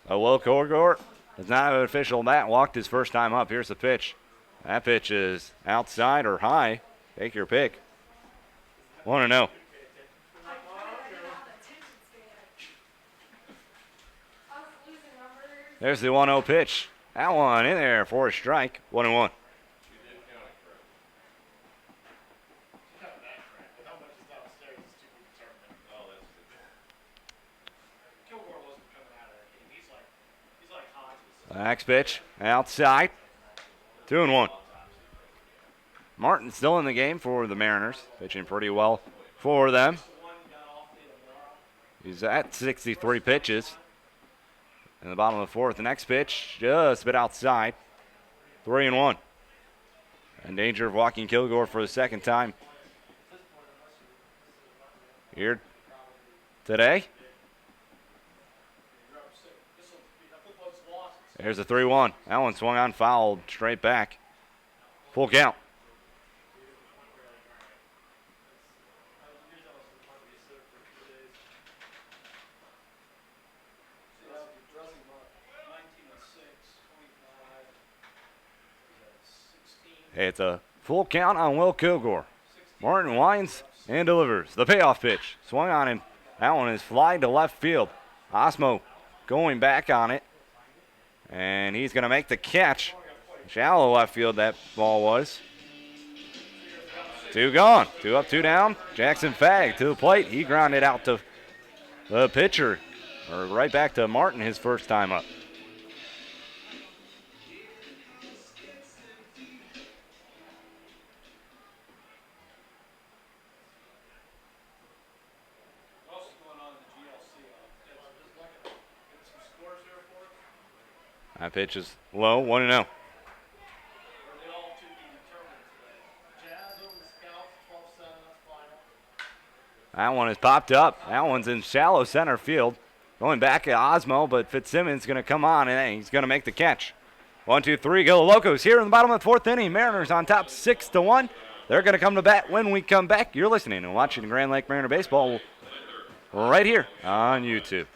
cords right Will Kilgore does not have an official bat. Walked his first time up. Here's the pitch. That pitch is outside or high. Take your pick. 1-0. There's the 1-0 pitch. That one in there for a strike. 1-1. You did count it correct. How much is downstairs is to be determined. Oh, that's good. Kilgore wasn't coming out of that game. He's like Hodges. Next pitch. Outside. 2-1. Martin still in the game for the Mariners. Pitching pretty well for them. One got off the tomorrow. He's at 63 pitches. In the bottom of the fourth. The next pitch just a bit outside. 3-1. In danger of walking Kilgore for the second time here today. There's a 3-1. That one swung on, fouled straight back. Full count. It's a full count on Will Kilgore. Martin winds and delivers. The payoff pitch. Swung on him. That one is flying to left field. Osmo going back on it. And he's going to make the catch. Shallow left field that ball was. 2 gone. 2 up, 2 down. Jackson Fagg to the plate. He grounded out to the pitcher. Or right back to Martin his first time up. That pitch is low, 1-0. Are they all to be determined today? Jazz over the Scouts, 12-7, that's final. That one is popped up. That one's in shallow center field. Going back at Osmo, but Fitzsimmons going to come on and he's going to make the catch. 1-2-3, go Locos here in the bottom of the fourth inning. Mariners on top 6-1. They're going to come to bat when we come back. You're listening and watching Grand Lake Mariner Baseball right here on YouTube.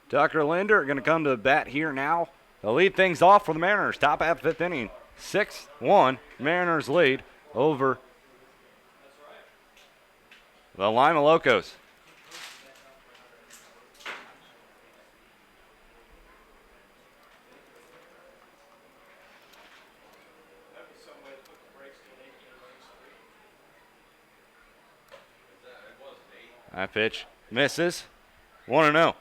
Tucker Linder going to come to the bat here now. They'll lead things off for the Mariners. Top half fifth inning. 6-1. Mariners lead over the Lima Locos. That pitch misses. 1-0.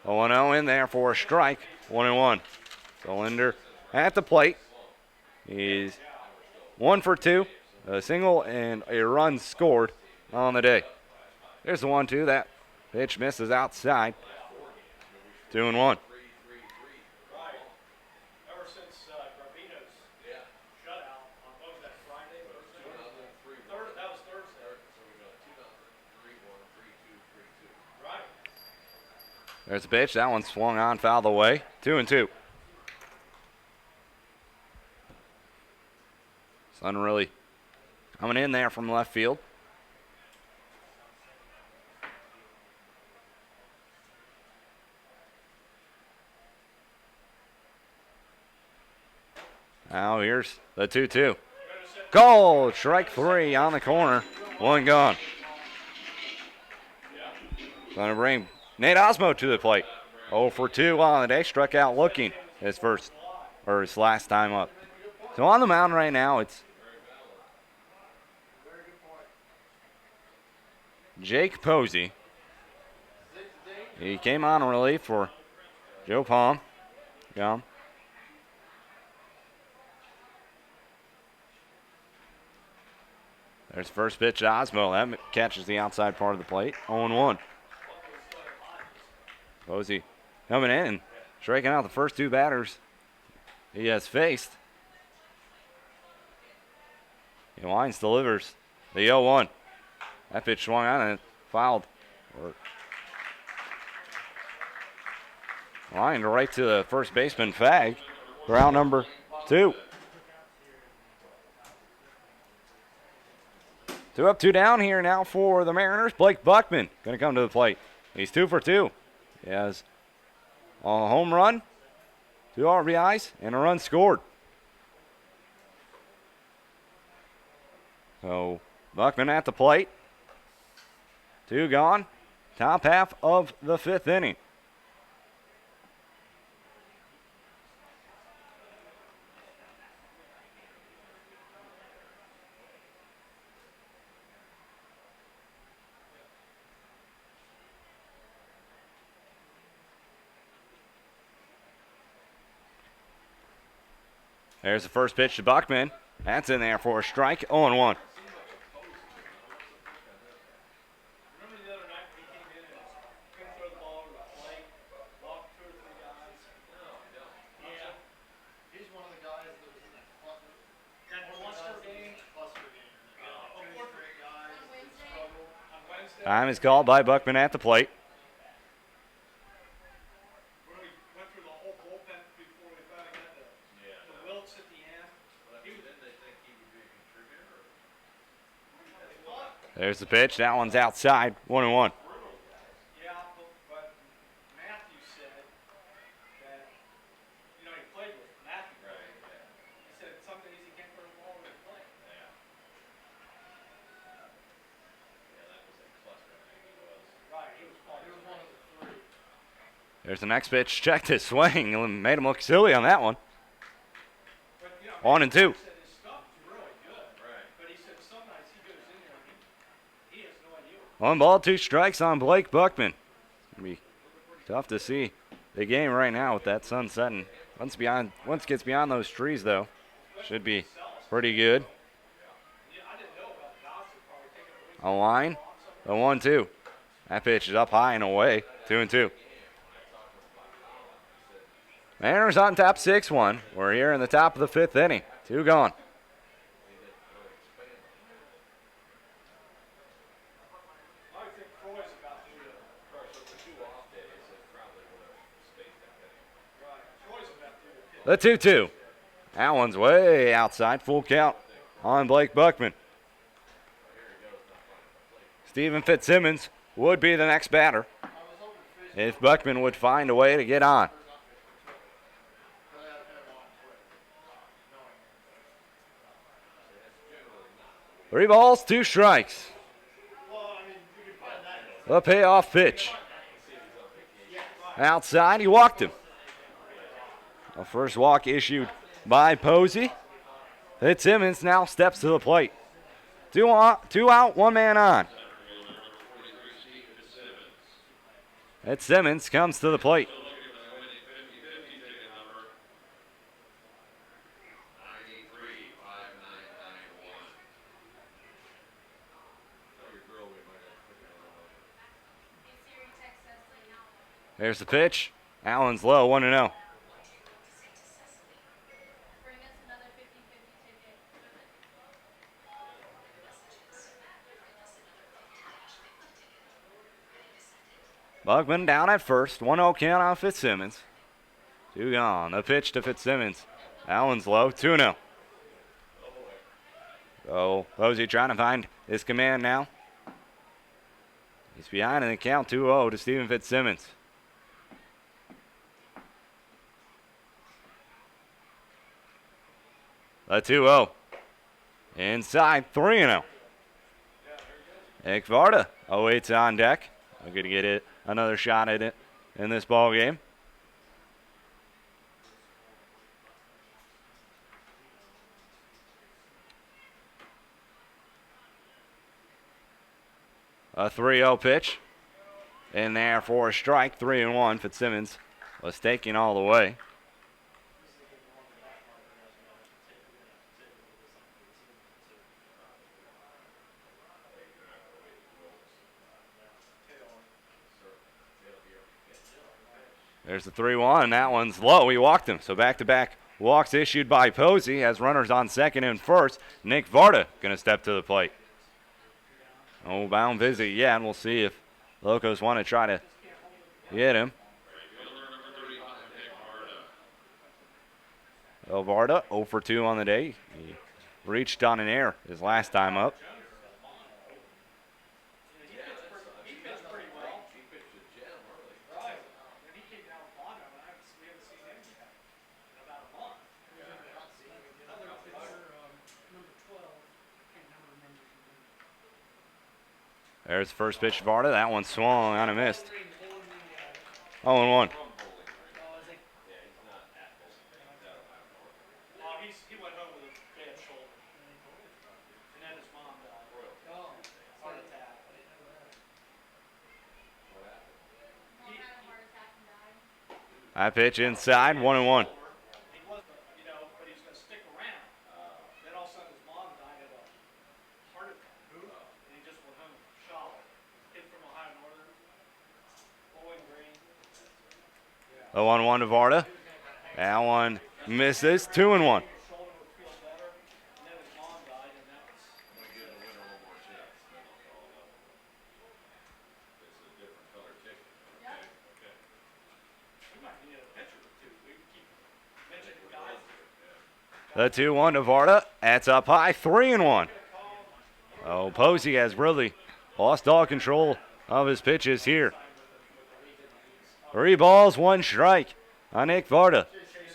A 1-0 in there for a strike. 1-1. So Linder at the plate. He's 1 for 2, a single and a run scored on the day. There's the 1-2. That pitch misses outside. 2-1. Right. Ever since Garbino's shutout on, what was that, Friday, Thursday? That was Thursday. So we got 2-0, 3-1, 3-2, 3-2. Right. There's a pitch. That one swung on, fouled away. 2-2. Sun really coming in there from left field. Now here's the 2-2. Goal! Strike 3 on the corner. 1 gone. Going to bring Nate Osmo to the plate. 0 for 2 on the day. Struck out looking his last time up. So on the mound right now, it's Jake Posey. He came on relief for Joe Palm. Yeah. There's first pitch to Osmo. That catches the outside part of the plate. 0-1. Posey coming in and striking out the first 2 batters he has faced. He winds, delivers the 0-1. That pitch swung on and fouled. Lined right to the first baseman, Fag, for out number 2. 2 up, 2 down here now for the Mariners. Blake Buckman going to come to the plate. He's 2 for 2. He has a home run, 2 RBIs, and a run scored. So Buckman at the plate. 2 gone. Top half of the 5th inning. There's the first pitch to Buckman. That's in there for a strike. 0-1. Remember the other night when he came in and couldn't throw the ball over the plate, walked 2 or 3 guys? Yeah. He's one of the guys that was in that cluster. That cluster game Cluster game. before Great guys that struggled. on Wednesday, Time is called by Buckman at the plate. where we went through the whole bullpen before we finally got the Wilts at the end. Didn't they think he would be a contributor? There's the pitch. That one's outside. 1-1. Yeah, but Matthew said that, he played with Matthew. Right, He said some days he can't throw the ball over the plate. Yeah, that was a cluster night he was. Right, he was He was one of the 3. There's the next pitch. Checked his swing and made him look silly on that one. But, 1 and 2. He said his stuff is really good. Right. But he said some nights he goes in there and he has no idea. 1 ball, 2 strikes on Blake Buckman. It's going to be tough to see the game right now with that sun setting. Once it gets beyond those trees, though, should be pretty good. Yeah, I didn't know about Dawson probably taking A away. line, the 1-2. That pitch is up high and away. 2-2. Mariners on top 6-1. We're here in the top of the 5th inning. 2 gone. I think Troy's about due to. So for 2 off days, it probably would have spaced that inning. Right. Troy's about due to. The 2-2. That one's way outside. Full count on Blake Buckman. Steven Fitzsimmons would be the next batter if Buckman would find a way to get on. Three balls, 2 strikes. The payoff pitch. Outside, he walked him. A first walk issued by Posey. Fitzsimmons now steps to the plate. 2 out, 1 man on. Fitzsimmons comes to the plate. There's the pitch. That one's low, 1-0. Bugman down at first. 1-0 count on Fitzsimmons. 2 gone. The pitch to Fitzsimmons. That one's low. 2-0. So Posey trying to find his command now. He's behind in the count. 2-0 to Stephen Fitzsimmons. The 2-0. Inside. 3-0. Nick Varda awaits on deck. I'm going to get it another shot at it in this ball game. A 3-0 pitch in there for a strike. 3-1. Fitzsimmons was taking all the way. There's the 3-1. That one's low. He walked him. So back-to-back walks issued by Posey as runners on second and first. Nick Varda going to step to the plate. No bound visit yet, and we'll see if Locos want to try to hit him. Oh, Varda 0 for 2 on the day. He reached on an air his last time up. There's the first pitch to Varda. That one swung on and missed. 0-1. He went home with a bad shoulder. And then his mom died. Heart attack. That pitch inside. 1-1. He wasn't, but he's going to stick around. Then all of a sudden his mom died of a heart attack. And he just went home showered. Kid from Ohio Northern. Bowling Green. The 1-1 to Varda. That one misses. 2-1. The 2-1 to Varda. That's up high. 3-1. Oh, Posey has really lost all control of his pitches here. 3 balls, 1 strike on Nick Varda.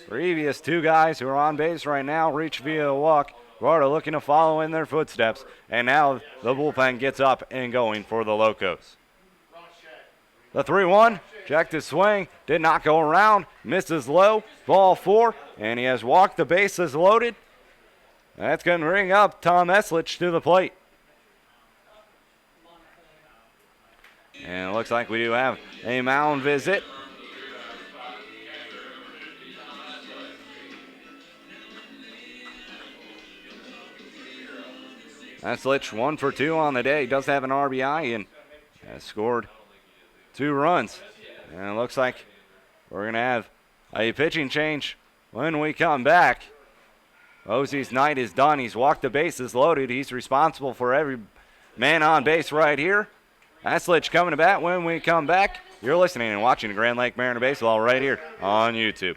Previous 2 guys who are on base right now reach via a walk. Varda looking to follow in their footsteps. And now the bullpen gets up and going for the Locos. The 3-1, checked his swing, did not go around, misses low, ball 4, and he has walked the bases loaded. That's going to bring up Tom Eslich to the plate. And it looks like we do have a mound visit. Eslich 1 for 2 on the day, does have an RBI and has scored 2 runs. And it looks like we're going to have a pitching change when we come back. Posey's night is done. He's walked the bases loaded. He's responsible for every man on base right here. Eslich coming to bat when we come back. You're listening and watching Grand Lake Mariner Baseball right here on YouTube.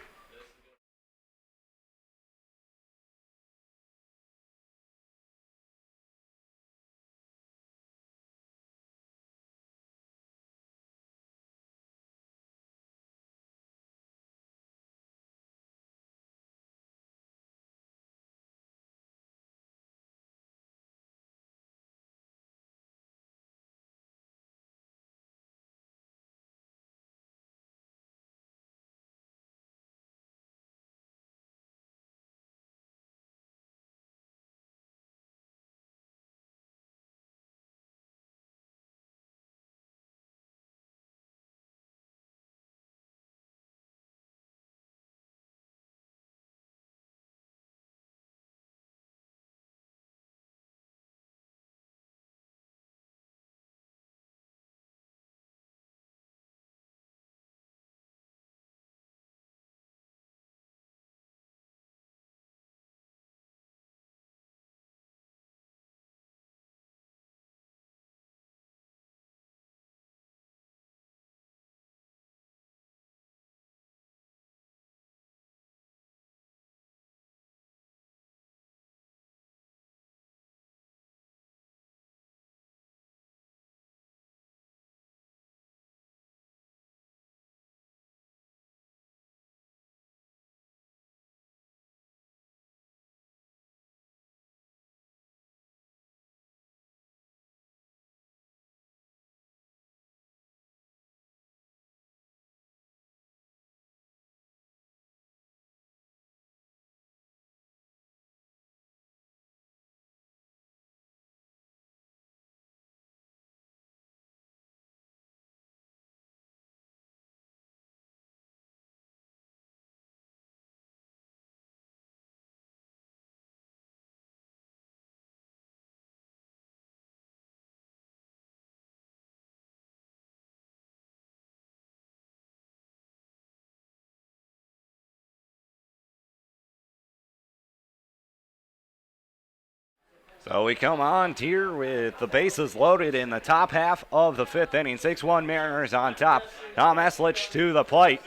So we come on here with the bases loaded in the top half of the 5th inning. 6-1 Mariners on top. Tom Eslich to the plate.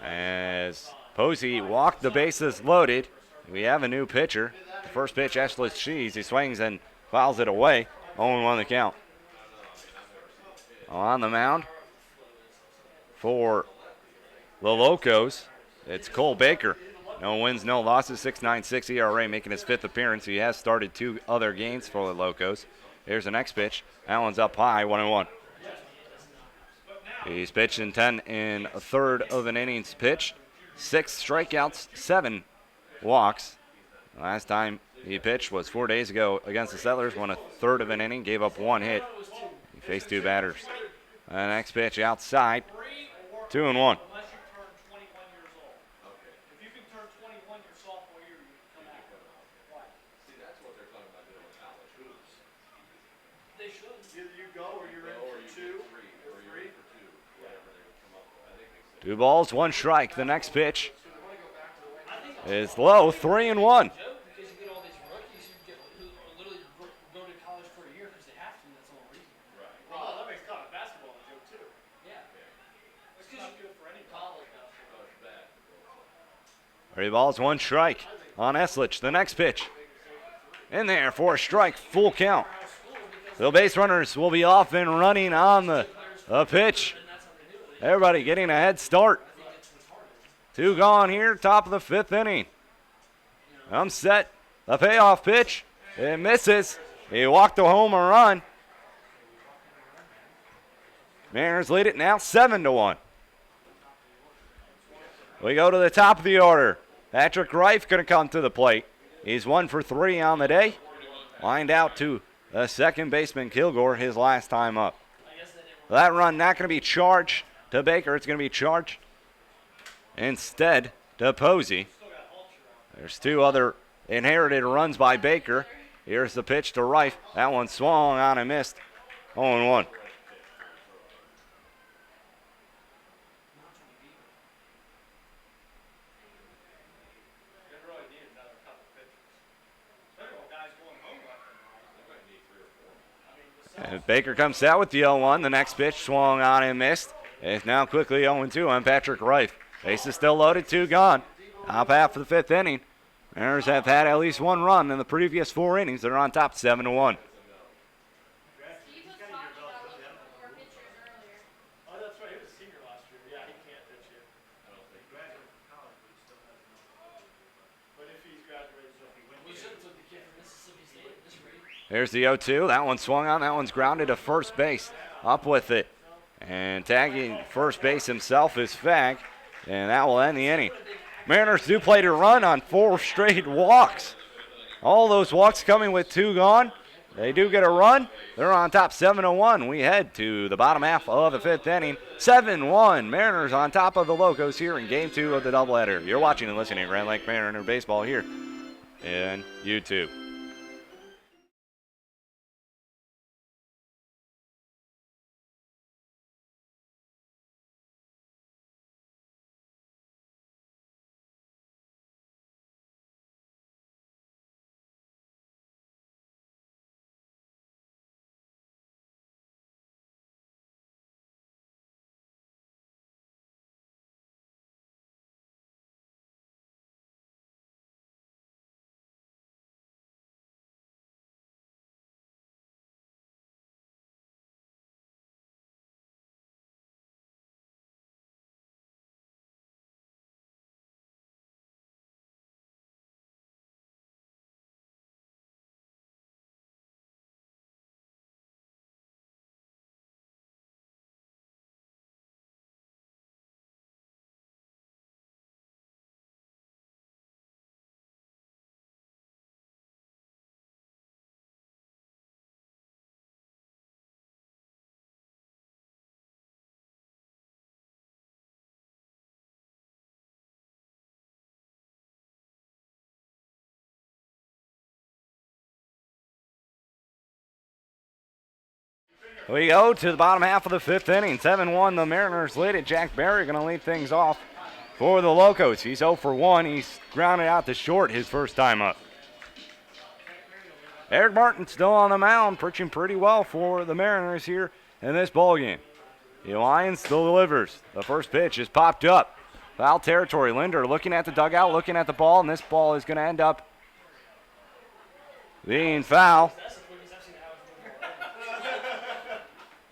As Posey walked the bases loaded, we have a new pitcher. The first pitch, Eslich Cheese. He swings and fouls it away. 0-1 the count. On the mound for the Locos, it's Cole Baker. No wins, no losses, 6.96 ERA, making his 5th appearance. He has started 2 other games for the Locos. Here's the next pitch. That one's up high, 1-1. He's pitched in 10 and a third of an innings pitched. 6 strikeouts, 7 walks. Last time he pitched was 4 days ago against the Settlers, won a third of an inning, gave up 1 hit. He faced 2 batters. The next pitch outside, 2-1. Two balls, 1 strike. The next pitch is low, 3-1. Because you get all these rookies who literally go to college for a year because they have to, and that's the whole reason. Well, that makes college basketball a joke too. Yeah. It's not good for any college basketball. 3 balls, 1 strike on Eslich. The next pitch in there for a strike, full count. The base runners will be off and running on the pitch. Everybody getting a head start. 2 gone here, top of the 5th inning. I'm set. The payoff pitch. It misses. He walked a home run. Mariners lead it now 7-1. We go to the top of the order. Patrick Reif going to come to the plate. He's 1 for 3 on the day. Lined out to the second baseman Kilgore his last time up. That run not going to be charged to Baker. It's going to be charged instead to Posey. There's 2 other inherited runs by Baker. Here's the pitch to Reif. That one swung on and missed. 0-1. And Baker comes out with the 0-1. The next pitch swung on and missed. It's now quickly 0-2 on Patrick Reif. Base is still loaded, 2 gone. Top half of the 5th inning. Mariners have had at least 1 run in the previous 4 innings. They're on top 7-1. Oh, that's right. He was a senior last year. Yeah, he can't pitch here. But if he's graduated, so if he wins. We should have took the kid from Mississippi State this rate. Here's the 0-2. That one swung on. That one's grounded to first base. Up with it. And tagging first base himself is Fag. And that will end the inning. Mariners do play to run on 4 straight walks. All those walks coming with 2 gone. They do get a run. They're on top 7-1. We head to the bottom half of the 5th inning. 7-1. Mariners on top of the Locos here in Game 2 of the doubleheader. You're watching and listening to Grand Lake Mariner Baseball here in YouTube. We go to the bottom half of the 5th inning. 7-1, the Mariners lead it. Jack Berry going to lead things off for the Locos. He's 0 for 1. He's grounded out to short his first time up. Eric Martin still on the mound, pitching pretty well for the Mariners here in this ball game. The Lions still delivers. The first pitch is popped up. Foul territory. Linder looking at the dugout, looking at the ball, and this ball is going to end up being foul. That's the quickest I've seen the Alex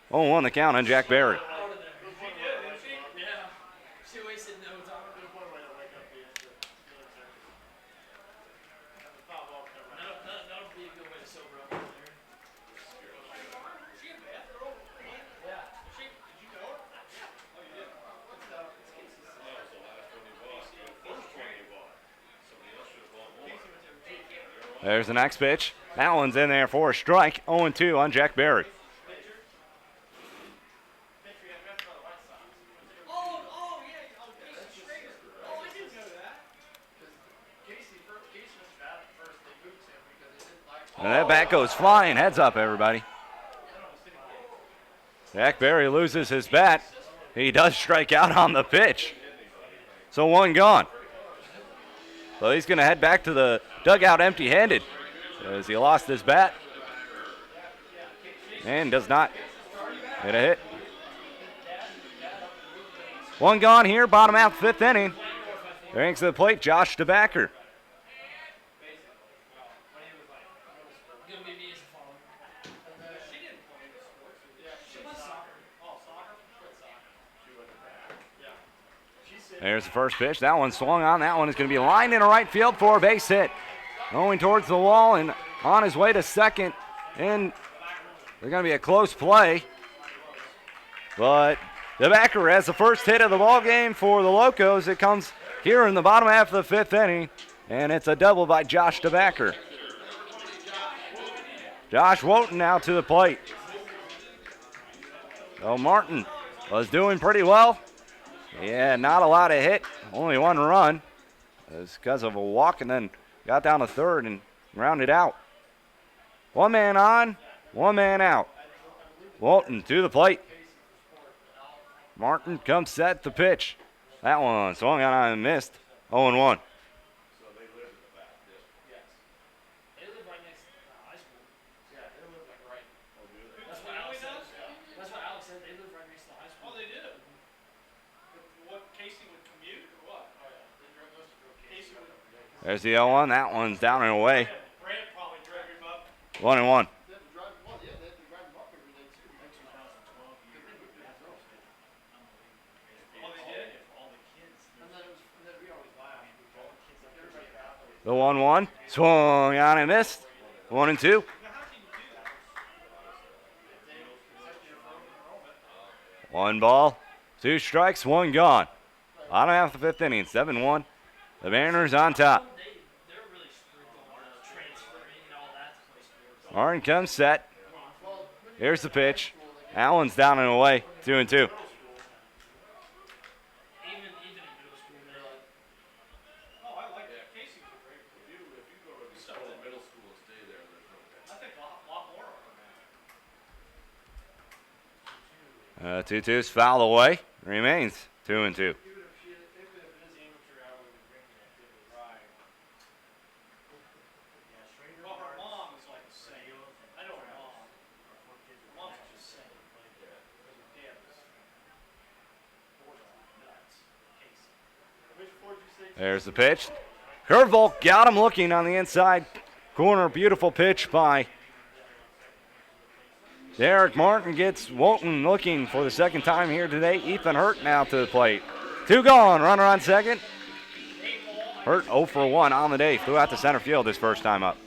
move already. 0-1 the count on Jack Barry. Out of there. Yeah. She wasted no time. Good one way to wake up the other team. Have a foul ball come right. That'll be a good way to sober up over there. She in bed? They're over. Yeah. Did you know her? Oh, you did? What's that? It's Casey's sister. That was the last one you bought. The first one you bought. Somebody else should have bought more. Casey went to her. There's the next pitch. That one's in there for a strike. 0-2 on Jack Barry. Pitcher, you have drafted by the White Sox. Oh, yeah. Oh, Casey Schrader. Oh, I didn't know that. Casey was bad at first. They moved him because they didn't like And that bat goes flying. Heads up, everybody. Jack Barry loses his bat. He does strike out on the pitch. So one gone. So he's going to head back to the dugout empty-handed as he lost his bat and does not get a hit. One gone here, bottom half, fifth inning. Brings to the plate, Josh DeBacker. Gonna be me as a follower. She didn't play any sports. She was soccer. Oh, soccer? She went back. Yeah. She said There's the first pitch. That one swung on. That one is going to be lined into right field for a base hit. Going towards the wall and on his way to second. And they're going to be a close play. But DeBacker has the first hit of the ball game for the Locos. It comes here in the bottom half of the fifth inning. And it's a double by Josh DeBacker. Josh Wotan now to the plate. So Martin was doing pretty well. Yeah, not a lot of hit. Only one run. It's because of a walk and then got down to third and rounded out. One man on, one man out. Walton to the plate. Martin comes set the pitch. That one swung on and missed. 0-1. They live right next to the high school. yeah, they live like right. That's what Alex said. That's what Alex said. They live right next to the high school. Oh, they did. What, Casey would commute or what? Oh yeah, they drove most of the Casey would. There's the 0-1. That one's down and away. Brad probably drove him up. 1-1. They had to drive them. Well, yeah, they had to drive them up every day too. Like 2012. Because they moved to Arizona State. Oh, they did? And then we always laugh. Everybody laughed. The 1-1. Swung on and missed. 1-2. Now, how can you do that? One ball, two strikes, one gone. Bottom half of the fifth inning, 7-1. The Mariners on top. They're really strict on transferring and all that to play sports. Martin comes set. Here's the pitch. Allen's down and away, 2-2. Even in middle school, they're like, Oh, I like that. Casey was great. If you go to the middle school and stay there, there's no I think a lot more of them. 2-2's fouled away. Remains 2-2. Even if it is amateur hour, we bring that to the ride. Yeah, Schrader. Well, her mom is like a saint. I know her mom. Her mom's just a saint. Her dad was borderline nuts. Casey. Which Ford you say? There's the pitch. Curveball got him looking on the inside corner. Beautiful pitch by Derek Martin. Gets Walton looking for the second time here today. Ethan Hurt now to the plate. Two gone. Runner on second. Hurt 0 for 1 on the day. Flew out to center field his first time up.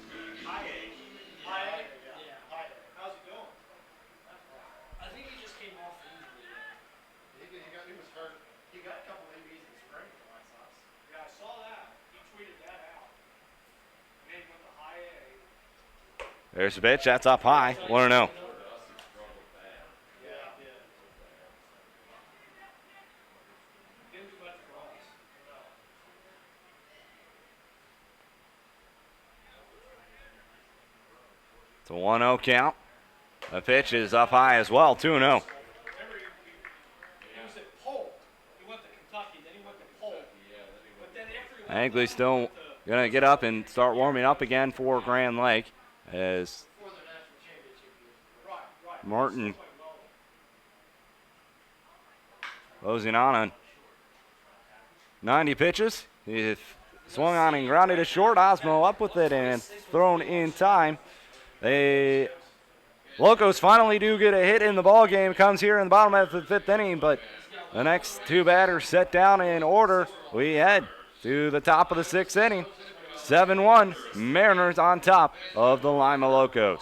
How's it going? I think he just came off the injury. He was hurt. He got a couple ABs in spring for the White Sox. Yeah, I saw that. He tweeted that out. And then he went to high A. There's the pitch. That's up high. 1-0. Didn't do much for us. It's a 1-0 count. The pitch is up high as well. 2-0. Remember, he was at Polk. He went to Kentucky, then he went to Polk. But then after he went Angley's still going to get up and start warming up again for Grand Lake. as For the national championship year. Right. Martin Played well. closing on 90 pitches. He swung on and grounded it short. Osmo up with it and thrown in time. They Locos finally do get a hit in the ball game. Comes here in the bottom of the 5th inning, but the next two batters set down in order. We head to the top of the 6th inning. 7-1, Mariners on top of the Lima Locos.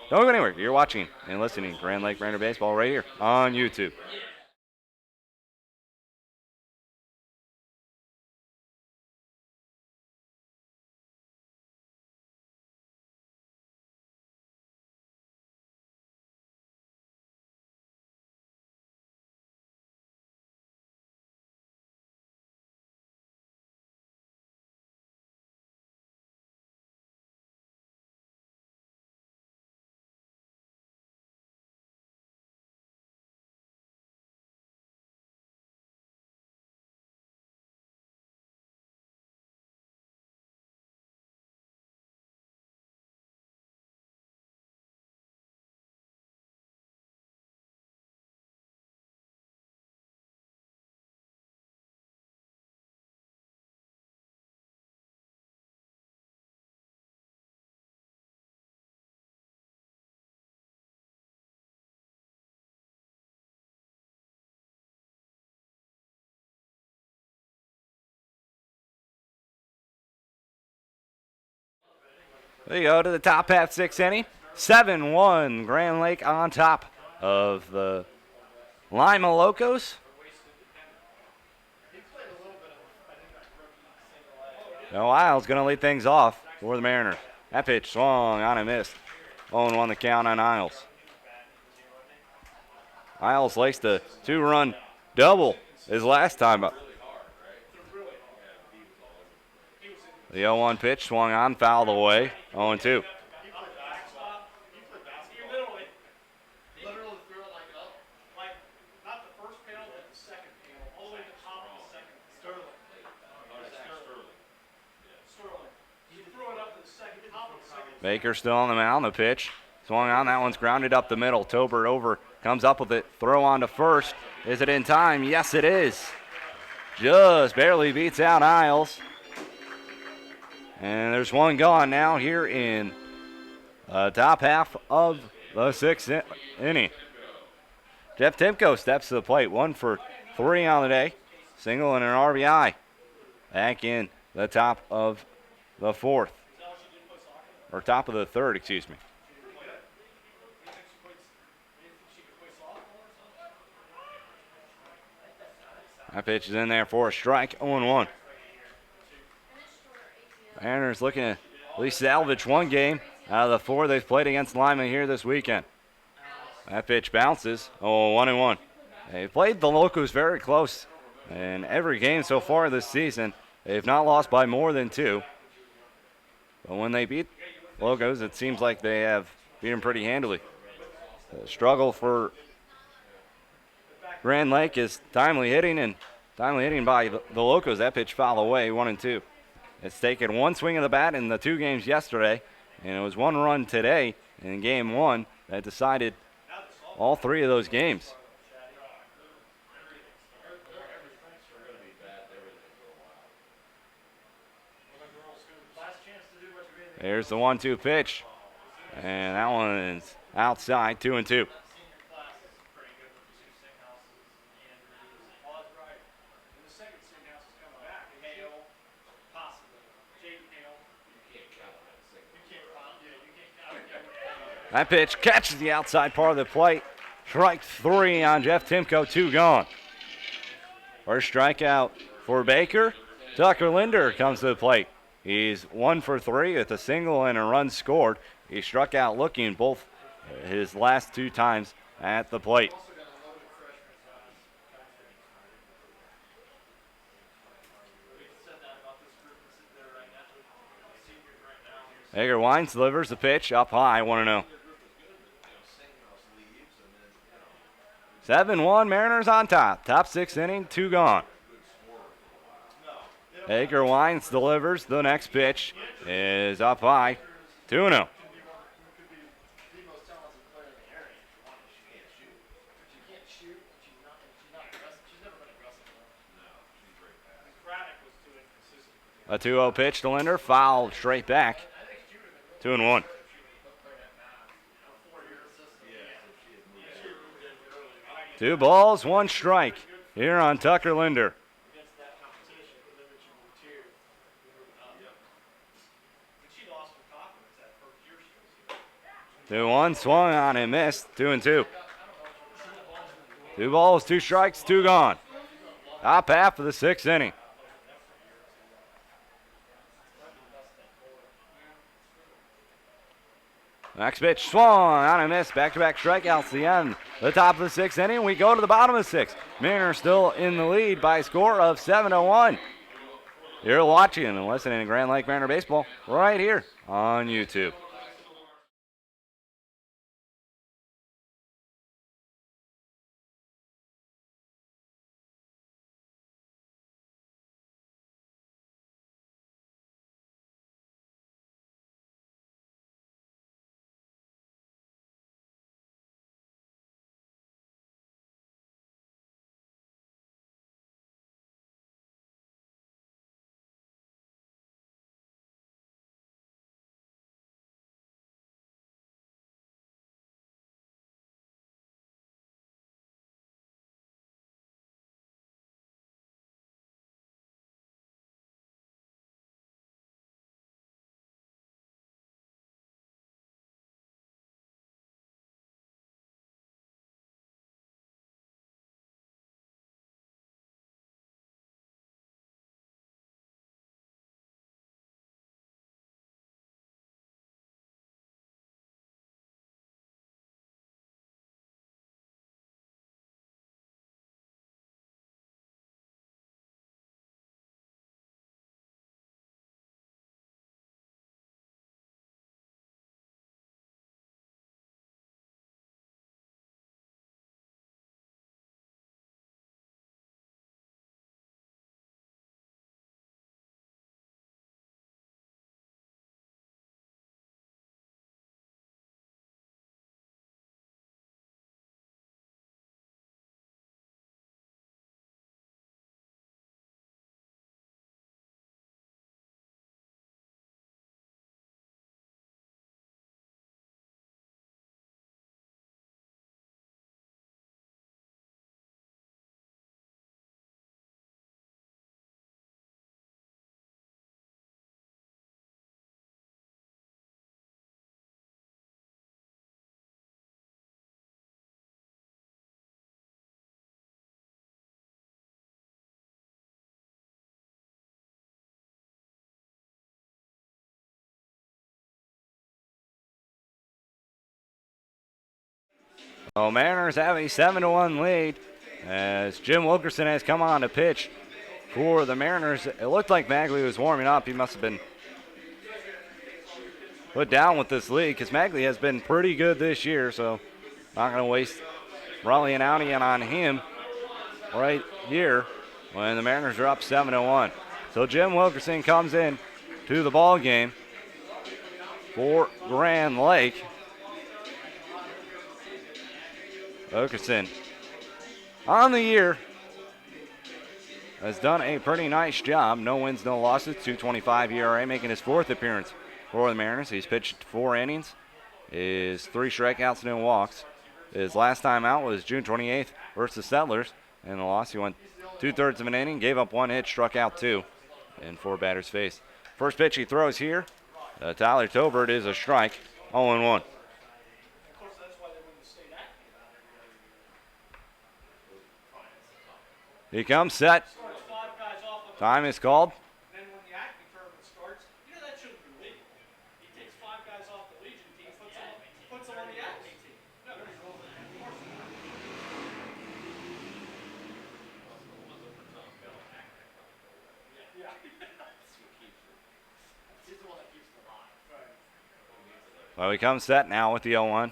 Don't go anywhere. You're watching and listening to Grand Lake Mariner Baseball right here on YouTube. There you go to the top half 6th inning. 7-1, Grand Lake on top of the Lima Locos. Now Isles going to lead things off for the Mariners. That pitch swung on and missed. 0-1 the count on Isles. Isles laced a 2-run double his last time up. The 0-1 pitch swung on, fouled away. 0-2. Literally threw it like up. Like, not the first panel, but the second panel. All the way to the top of the second. Sterling. He threw it up to the second, top of the second. Baker still on the mound. The pitch swung on. That one's grounded up the middle. Tobert over. Comes up with it. Throw on to first. Is it in time? Yes, it is. Just barely beats out Isles. And there's one gone now here in top half of the 6th inning. Jeff Timko steps to the plate. 1 for 3 on the day. Single and an RBI. Back in the top of the 4th. Or top of the 3rd, excuse me. That pitch is in there for a strike. 0-1. Mariners looking to at least salvage one game out of the 4 they've played against Lima here this weekend. That pitch bounces. 1-1. They've played the Locos very close in every game so far this season. They've not lost by more than 2. But when they beat Locos, it seems like they have beat them pretty handily. The struggle for Grand Lake is timely hitting by the Locos. That pitch fouled away, 1-2. It's taken one swing of the bat in the 2 games yesterday, and it was 1 run today in game 1 that decided all 3 of those games. There's the 1-2 pitch, and that one is outside, 2-2. That pitch catches the outside part of the plate. Strike 3 on Jeff Timko, 2 gone. First strikeout for Baker. Tucker Linder comes to the plate. He's 1 for 3 with a single and a run scored. He struck out looking both his last 2 times at the plate. Hager Wines delivers the pitch up high, 1-0. 7-1, Mariners on top. Top 6th inning, 2 gone. Hager Wines delivers the next pitch. Is up high, 2-0. A 2-0 pitch to Linder, fouled straight back. 2-1. Two balls, one strike here on Tucker Linder. Against that competition, but then that you were two. But she lost her confidence that first year she was here. 2-1, swung on and missed. 2-2. 2 balls, 2 strikes, 2 gone. Top half of the 6th inning. Next pitch swung on and missed. Back-to-back strikeouts to the end. The top of the 6th inning. We go to the bottom of the 6th. Mariners still in the lead by a score of 7-1. You're watching and listening to Grand Lake Mariner Baseball right here on YouTube. So Mariners have a 7-1 lead as Jim Wilkerson has come on to pitch for the Mariners. It looked like Magley was warming up. He must have been put down with this lead because Magley has been pretty good this year, so not going to waste Raleigh and outing on him right here when the Mariners are up 7-1. So Jim Wilkerson comes in to the ball game for Grand Lake. Wilkerson on the year has done a pretty nice job. No wins, no losses, 2.25 ERA, making his 4th appearance for the Mariners. He's pitched 4 innings, is 3 strikeouts, no walks. His last time out was June 28th versus Settlers. In the loss, he went 2/3 of an inning, gave up 1 hit, struck out 2, and 4 batters faced. First pitch he throws here, Tyler Tobert, is a strike, 0-1. He comes set. Time is called. And then when the Acme tournament starts, you know that shouldn't be legal. He takes 5 guys off the Legion team, puts them on the Acme team. No, there's rules in Yeah. He's the one that keeps them alive. Right. Well, he comes set now with the 0-1.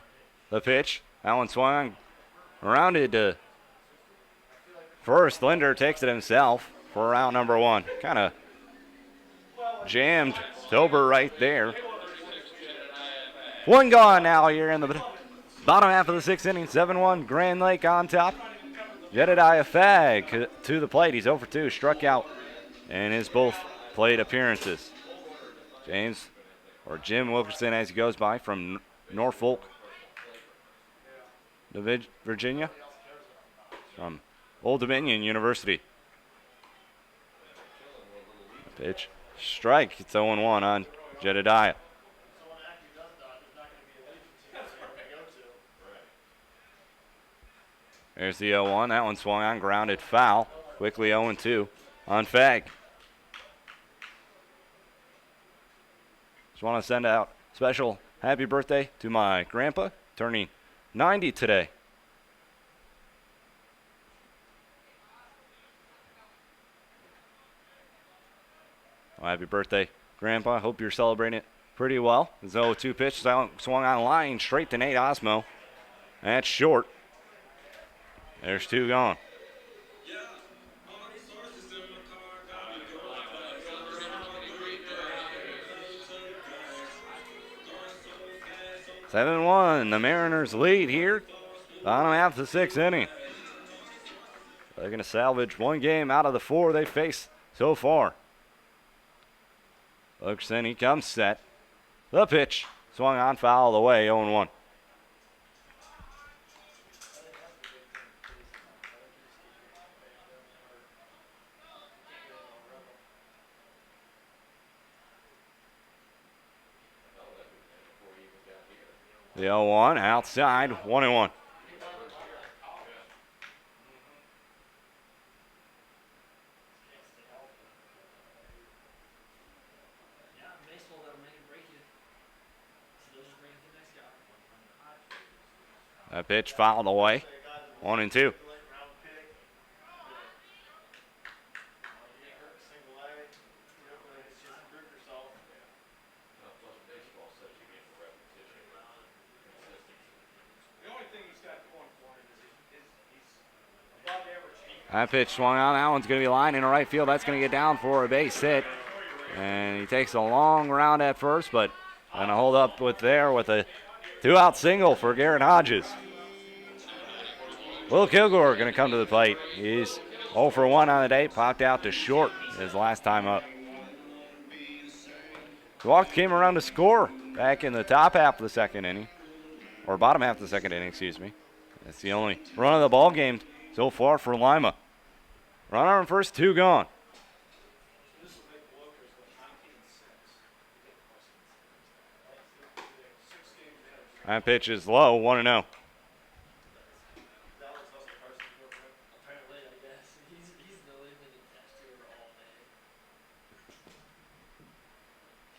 The pitch. That one swung rounded to first. Linder takes it himself for round number 1. Kind of jammed Tober right there. 1 gone now here in the bottom half of the 6th inning. 7-1, Grand Lake on top. Jedediah Fagg to the plate. He's 0 for 2, struck out in his both plate appearances. James, or Jim Wilkerson as he goes by, from Norfolk, Virginia, from Old Dominion University. Pitch, strike. It's 0-1 on Jedediah. So when Acme does that, there's not going to be a Legion team that they're going to go to. There's the 0-1. That one swung on, grounded foul. Quickly 0-2 on Fag. Just want to send out special happy birthday to my grandpa, turning 90 today. Well, happy birthday, Grandpa. Hope you're celebrating it pretty well. The 0-2 pitch swung on line straight to Nate Osmo. That's short. There's two gone. 7-1. The Mariners lead here. Bottom half of the 6th inning. They're going to salvage one game out of the 4 they face so far. Wilkerson, he comes set. The pitch swung on, foul away, 0-1. The 0-1 outside, 1-1. That pitch fouled away. 1-2. That pitch swung on. That one's going to be lined in the right field. That's going to get down for a base hit. And he takes a long round at first, but going to hold up with a 2-out single for Garrett Hodges. Will Kilgore going to come to the plate. He's 0 for 1 on the day. Popped out to short his last time up. Walk came around to score back in the top half of the 2nd inning. Or bottom half of the 2nd inning, excuse me. That's the only run of the ball game so far for Lima. Runner on first, 2 gone. That pitch is low, 1-0. Apparently, I guess. He's literally been in test here all day.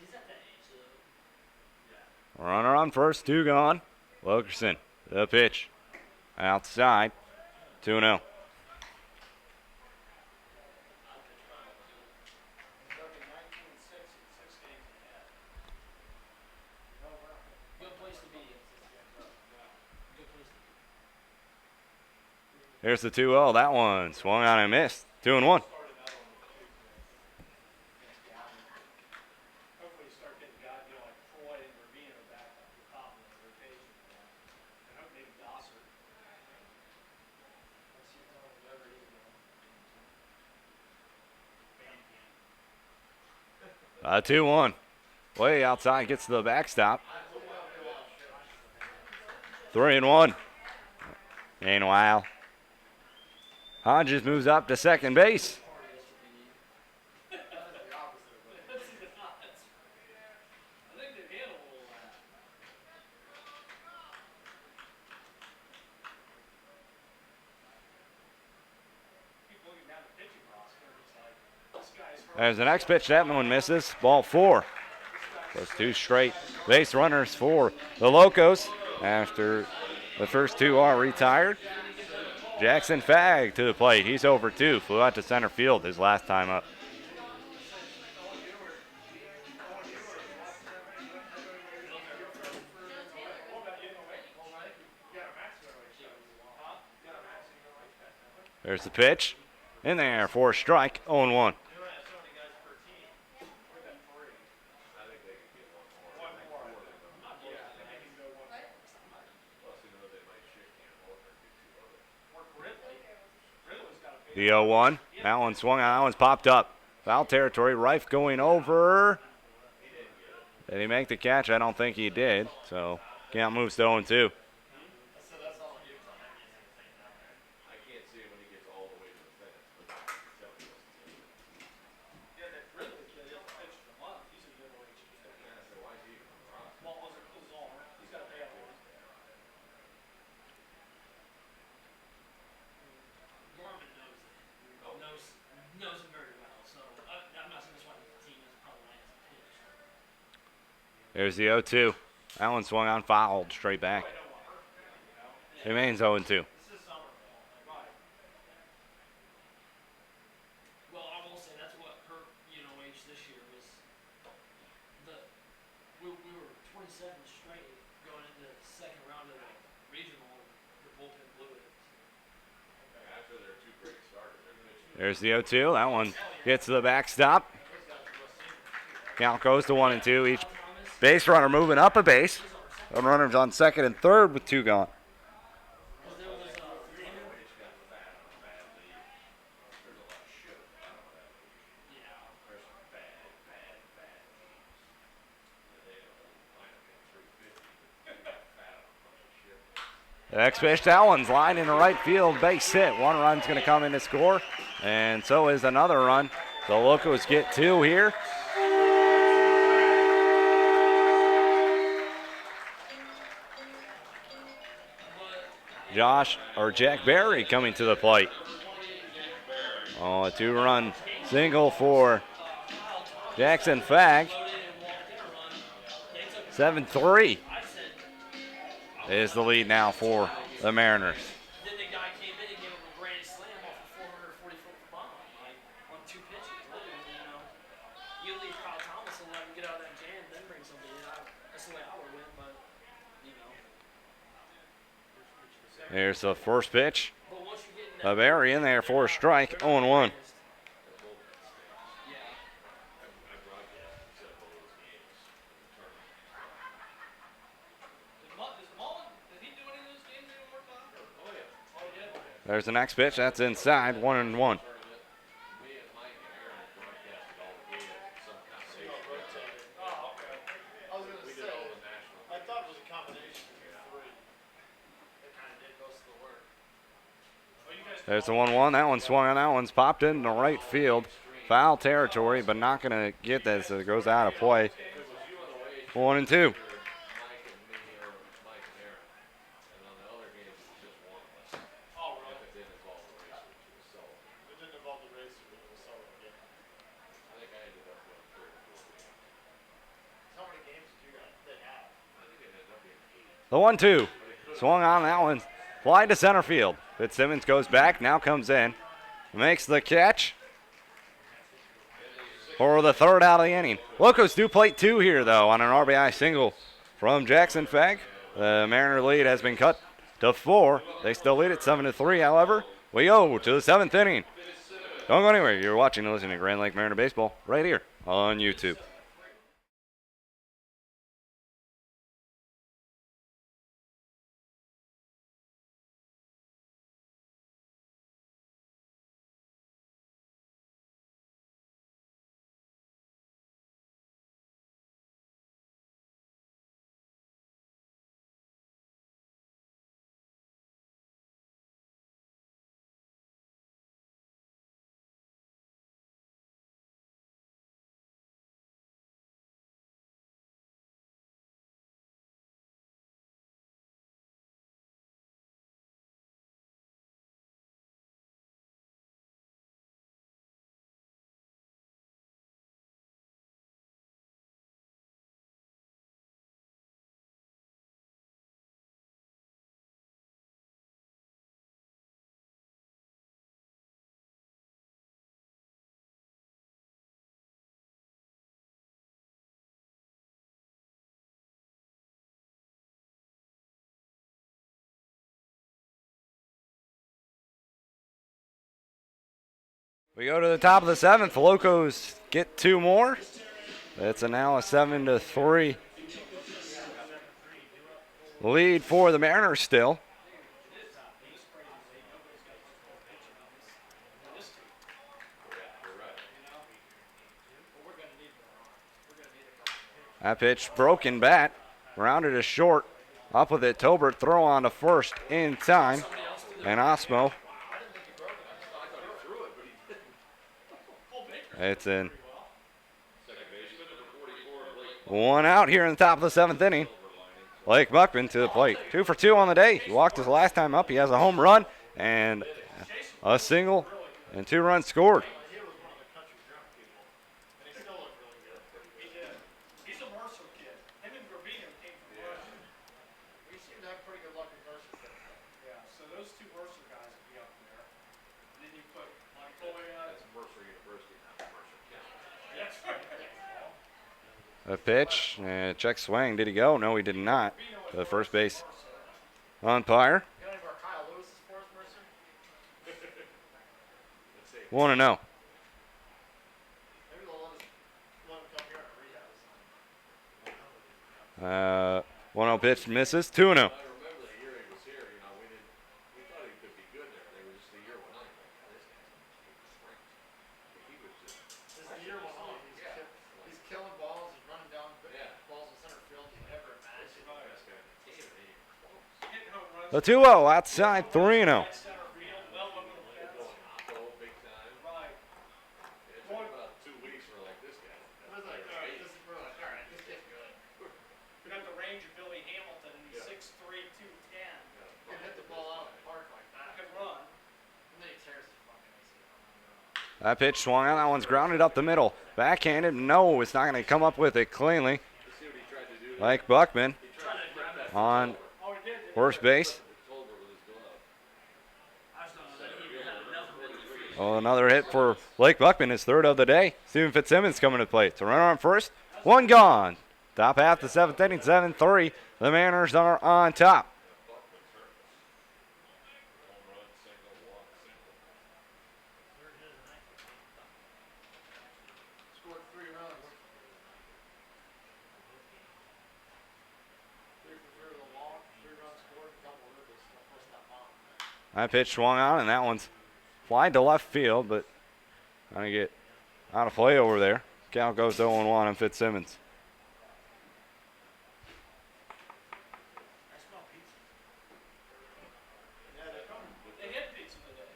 He's at that age, though. Yeah. Runner on first, 2 gone. Wilkerson, the pitch. Outside, 2-0. Here's the 2-0. That one swung on and missed. 2-1. 2-1. Way outside, gets to the backstop. 3-1. Meanwhile, Hodges moves up to second base. There's the next pitch. That one misses. Ball 4. Those 2 straight base runners for the Locos after the first 2 are retired. Jackson Fag to the plate. He's over 2. Flew out to center field his last time up. There's the pitch. In there for a strike. 0-1. The 0-1. That one swung on. That one's popped up. Foul territory. Reif going over. Did he make the catch? I don't think he did. So count moves to 0-2. I can't see it when he gets all the way to the fence, but tell me what's the deal. Yeah, that Ridley kid hasn't pitched in a month. He's a middle-aged kid. Yeah, so why is he even on the roster? Well, was it his arm? He's got a bad one. Gorman knows it. Knows him very well. So I'm not saying that's why the team is probably why he hasn't pitched. There's the 0-2. That one swung on, fouled straight back. Remains 0-2. This is Somerville. Right. Well, I will say that's what hurt UNOH this year was we were 27 straight going into the second round of the regional, and the bullpen blew it. After their two great starters, they're going to There's the 0-2. That one gets to the backstop. Count goes to 1-2. Each base runner moving up a base. The runners on second and third with 2 gone. The next pitch, that one's lined into right field, base hit. 1 run's going to come in to score, and so is another run. The Locos get 2 here. Jack Berry coming to the plate. Oh, a 2-run single for Jackson Fag. 7-3 is the lead now for the Mariners. Then the guy came in and gave him a grand slam off a 440-foot bomb, like on 2 pitches. You leave Kyle Thomas and let him get out of that jam, then bring somebody in. That's the way I would win, but There's the first pitch. But once you get in that, A Berry in there for a strike, 0-1. There's the next pitch. That's inside, 1-1. There's the 1-1. That one swung on. That one's popped into right field. Foul territory, but not going to get this. It goes out of play. 1-2. The 1-2. Swung on. That one. Fly to center field. Fitzsimmons goes back, now comes in, makes the catch for the 3rd out of the inning. Locos do plate 2 here, though, on an RBI single from Jackson Fag. The Mariner lead has been cut to 4. They still lead it 7-3, however. We go to the 7th inning. Don't go anywhere. You're watching and listening to Grand Lake Mariner Baseball right here on YouTube. We go to the top of the 7th. Locos get 2 more. It's now a 7-3 lead for the Mariners still. That pitch, broken bat, rounded to short. Up with it, Tolbert, throw on to first in time. And Osmo, it's in. One out here in the top of the 7th inning. Blake Buckman to the plate. 2 for 2 on the day. He walked his last time up. He has a home run and a single and 2 runs scored. He was one of the country drunk people, and he still looked really good. He did. He's a Mercer kid. Him and Gravino came from Mercer. We seem to have pretty good luck with Mercer. Yeah, so those two Mercer guys will be up there. And then you put Montoya. That's Mercer University, not Mercer County. That's right. A pitch, check swing. Did he go? No, he did not. To the first base umpire. You got any more Kyle Lewis's for us, Mercer? 1-0. Maybe they'll let him come here and rehab his 1-0 pitch misses. 2-0. I remember the year he was here, we thought he could be good there. They were just the year went on. This guy's strength. He was just. This is the year one on. He's killing balls. He's running down balls in center field. He's never imagined. Best guy in the team, and he ain't close. Hitting home runs. The 2-0 outside. 3-0. Center field, well over the fence. Oppo, big time. Right. It took about 2 weeks for like this guy. It was like, all right, this is we're like, all right, this kid's good. We got the range of Billy Hamilton, and he's 6'3", 210. He can hit the ball out of the park like that. He can run. And then he tears his fucking ACL. That pitch swung out. That one's grounded up the middle. Backhanded. No, it's not going to come up with it cleanly. See what he tried to do. Like Buckman He tried to grab that on Oh, he did. first base. Tolbert with his glove. I just don't know that he even had enough of it to free. Oh, another hit for Blake Buckman, his 3rd of the day. Steven Fitzsimmons coming to the plate. So runner on first, 1 gone. Top half the 7th inning, 7-3. The Mariners are on top. Home run, single, walk, single. Scored 3 runs. 3 for 3 with a walk, 3 runs scored, a couple of ribbies. Don't push that bomb. That pitch swung out, and that one's flied to left field, but trying to get out of play over there. Count goes 0-1 on Fitzsimmons. I smell pizza. Yeah, they They had pizza today.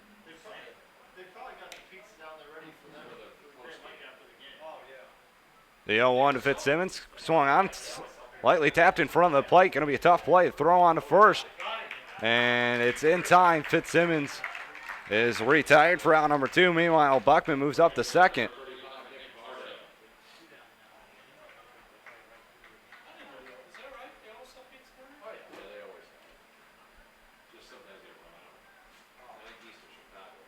probably got the pizza down there ready for them for the Grand Lake after the game. Oh, yeah. The 0-1 to Fitzsimmons. Swung on, lightly tapped in front of the plate. Going to be a tough play. Throw on to first. And it's in time. Fitzsimmons is retired for out number 2. Meanwhile, Buckman moves up to second. Is that right? They all sell pizza for me? Oh, yeah. Yeah, they always have. Just sometimes they run out. I think east of Chicago.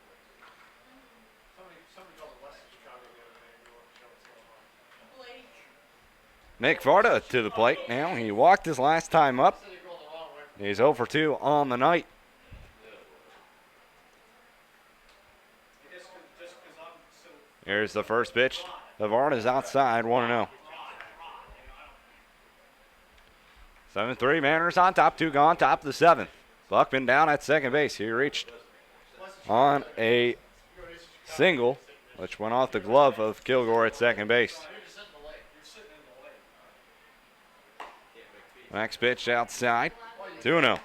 Somebody called it Western Chicago the other day. You want to show what's going on. Blake. Nick Varda to the plate now. He walked his last time up. Said you're going the wrong way from He's 0 for 2 on the night. Just because I'm so Here's the first pitch. The Varda's outside, 1-0. 7-3, Mariners on top, 2 gone, top of the 7th. Buckman down at second base. He reached on a single, which went off the glove of Kilgore at second base. You're just sitting in the lake. you're sitting in the lake. Next pitch outside, 2-0. Yeah, you gotta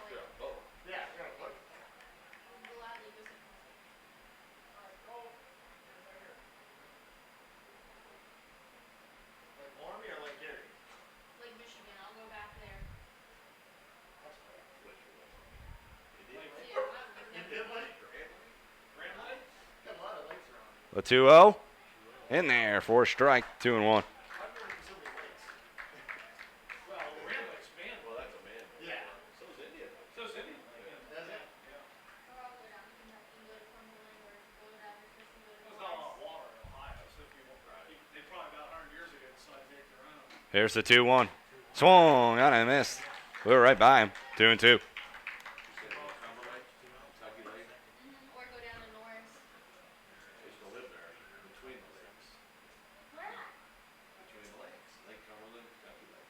look. Like Warmy or like Gary? Lake Michigan. I'll go back there. That's fair. See, I You did like Grand Lake? got a lot of lakes around here. The 2-0 in there for a strike, 2-1. I've never been so many lakes. Well, Grand Lake's man. Well, that's a man. Yeah. So is India. So's Indian Lake. Does it? or I'll go down. You can go to Cumberland or go down to Fish and go to There's not a lot Norris. of water in Ohio, so if you want, they probably about 100 years ago decided to make their own. Here's the 2-1. Swung out and missed. We were right by him, 2-2. You said Cumberland, Kentucky Lake. Or go down to Norris. I used to live there, between the lakes. Where at? Between the lakes. Lake Cumberland, Kentucky Lake.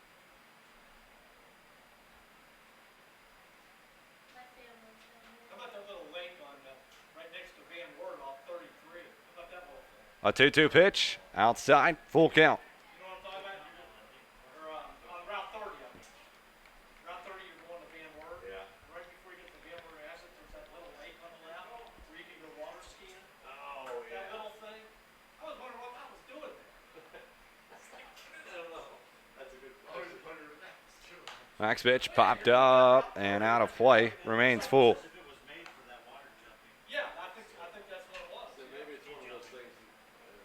My family's down How there. about that little lake on, right next to Van Wert off 33? How about that little thing? A 2-2 pitch, outside, full count. You know what I'm talking about? Or, Next pitch popped up and out of play. Remains full. If it was made for that water jumping. Yeah, I think that's what it was. So maybe it's one of those things,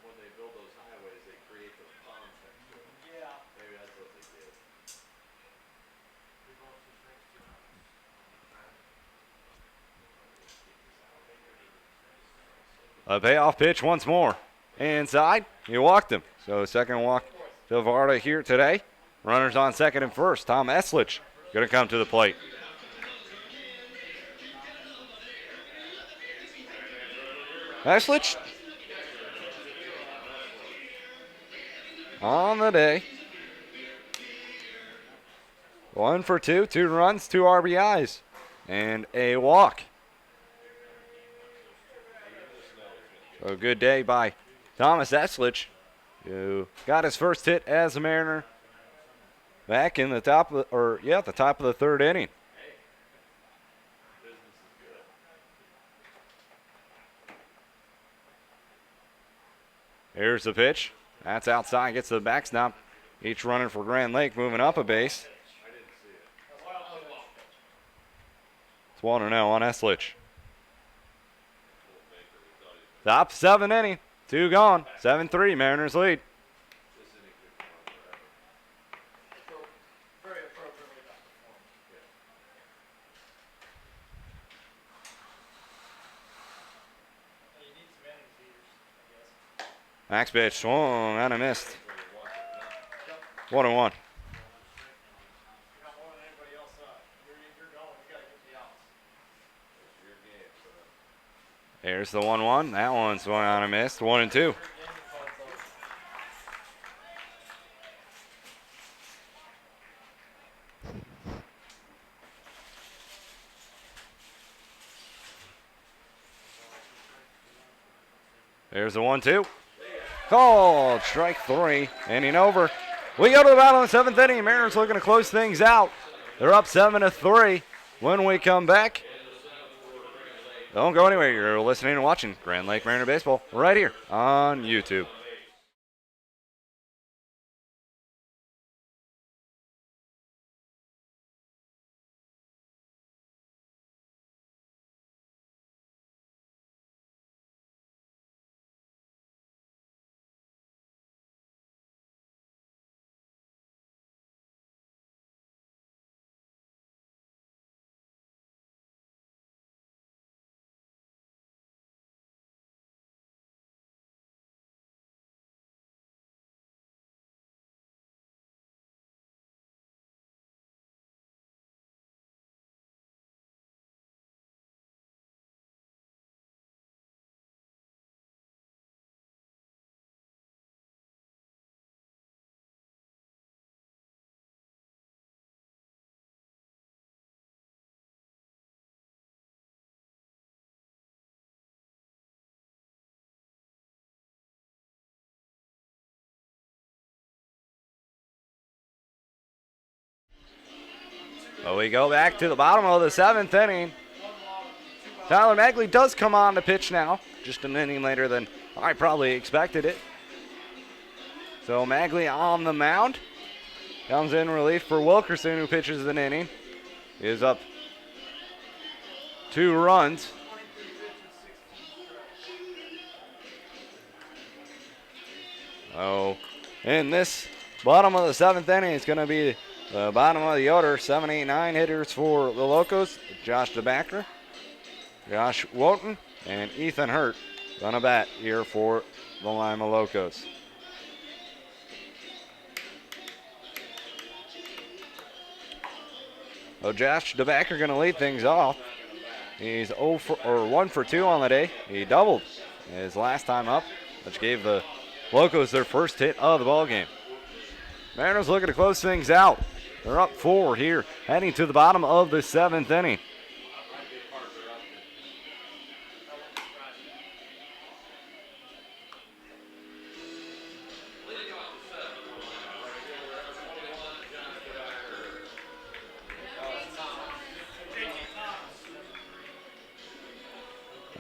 when they build those highways, they create those ponds next to them. Yeah. Maybe that's what they did. A payoff pitch once more. Inside, he walked him. So second walk to Varda here today. Runners on second and first. Tom Eslich going to come to the plate. Eslich on the day. 1 for 2, 2 runs, 2 RBIs, and a walk. So good day by Thomas Eslich, who got his first hit as a Mariner back in the top of the top of the third inning. Here's the pitch. That's outside, gets to the backstop. Each running for Grand Lake moving up a base. It's 1-0 on Eslich. Top 7 inning. 2 gone. 7-3. Mariners lead. Very appropriately done. You need some innings heaters, I guess. Next pitch swung and a missed. 1-1. You got more than anybody else up. You're going, you gotta get the outs. Here's the 1-1. That one swung on and missed. 1-2. There's the 1-2. Called strike 3. Inning over. We go to the bottom of the 7th inning. Mariners looking to close things out. They're up 7-3. When we come back, don't go anywhere. You're listening and watching Grand Lake Mariner Baseball right here on YouTube. So we go back to the bottom of the 7th inning. Tyler Magley does come on to pitch now, just an inning later than I probably expected it. So Magley on the mound. Comes in relief for Wilkerson, who pitches an inning. He is up 2 runs. Oh, in this bottom of the 7th inning, it's going to be the bottom of the order. 7, 8, 9 hitters for the Locos. Josh DeBacker, Josh Wooten, and Ethan Hurt gonna bat here for the Lima Locos. So Josh DeBacker gonna lead things off. He's 1 for 2 on the day. He doubled his last time up, which gave the Locos their first hit of the ballgame. Mariners looking to close things out. They're up 4 here, heading to the bottom of the 7th inning.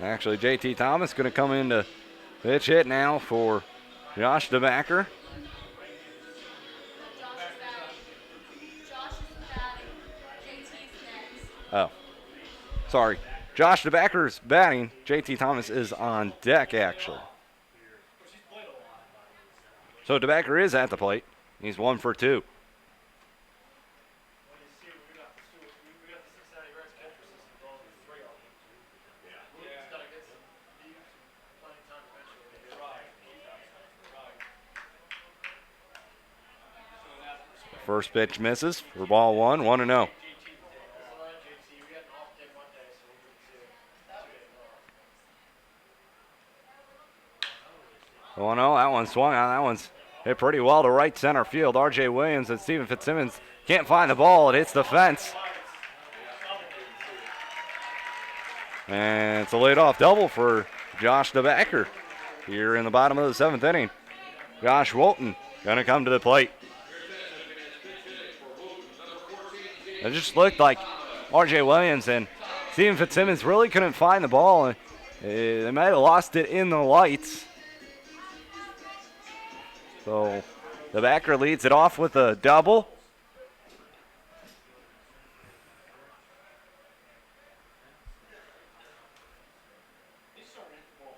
Actually, JT Thomas going to come in to pitch hit now for Josh DeBacker. Josh is batting. Josh is batting. Oh, sorry. Josh DeBacker's batting. JT Thomas is on deck, actually. Which he's played a lot. So DeBacker is at the plate. He's 1 for 2. When you see, we got the Cincinnati Reds catcher system going with 3 of them. Yeah. He's got to get some playing time eventually. Right. Right. So in that respect, First pitch misses for ball 1, 1-0. JT today. So that JT, we had an off day one day, so we didn't see him. 2 days off. 1-0. That one swung on. That one's hit pretty well to right center field. R.J. Williams and Steven Fitzsimmons can't find the ball. It hits the fence. And it's a leadoff double for Josh DeBacker here in the bottom of the 7th inning. Josh Walton going to come to the plate. It just looked like R.J. Williams and Steven Fitzsimmons really couldn't find the ball. They might have lost it in the lights. So the backer leads it off with a double.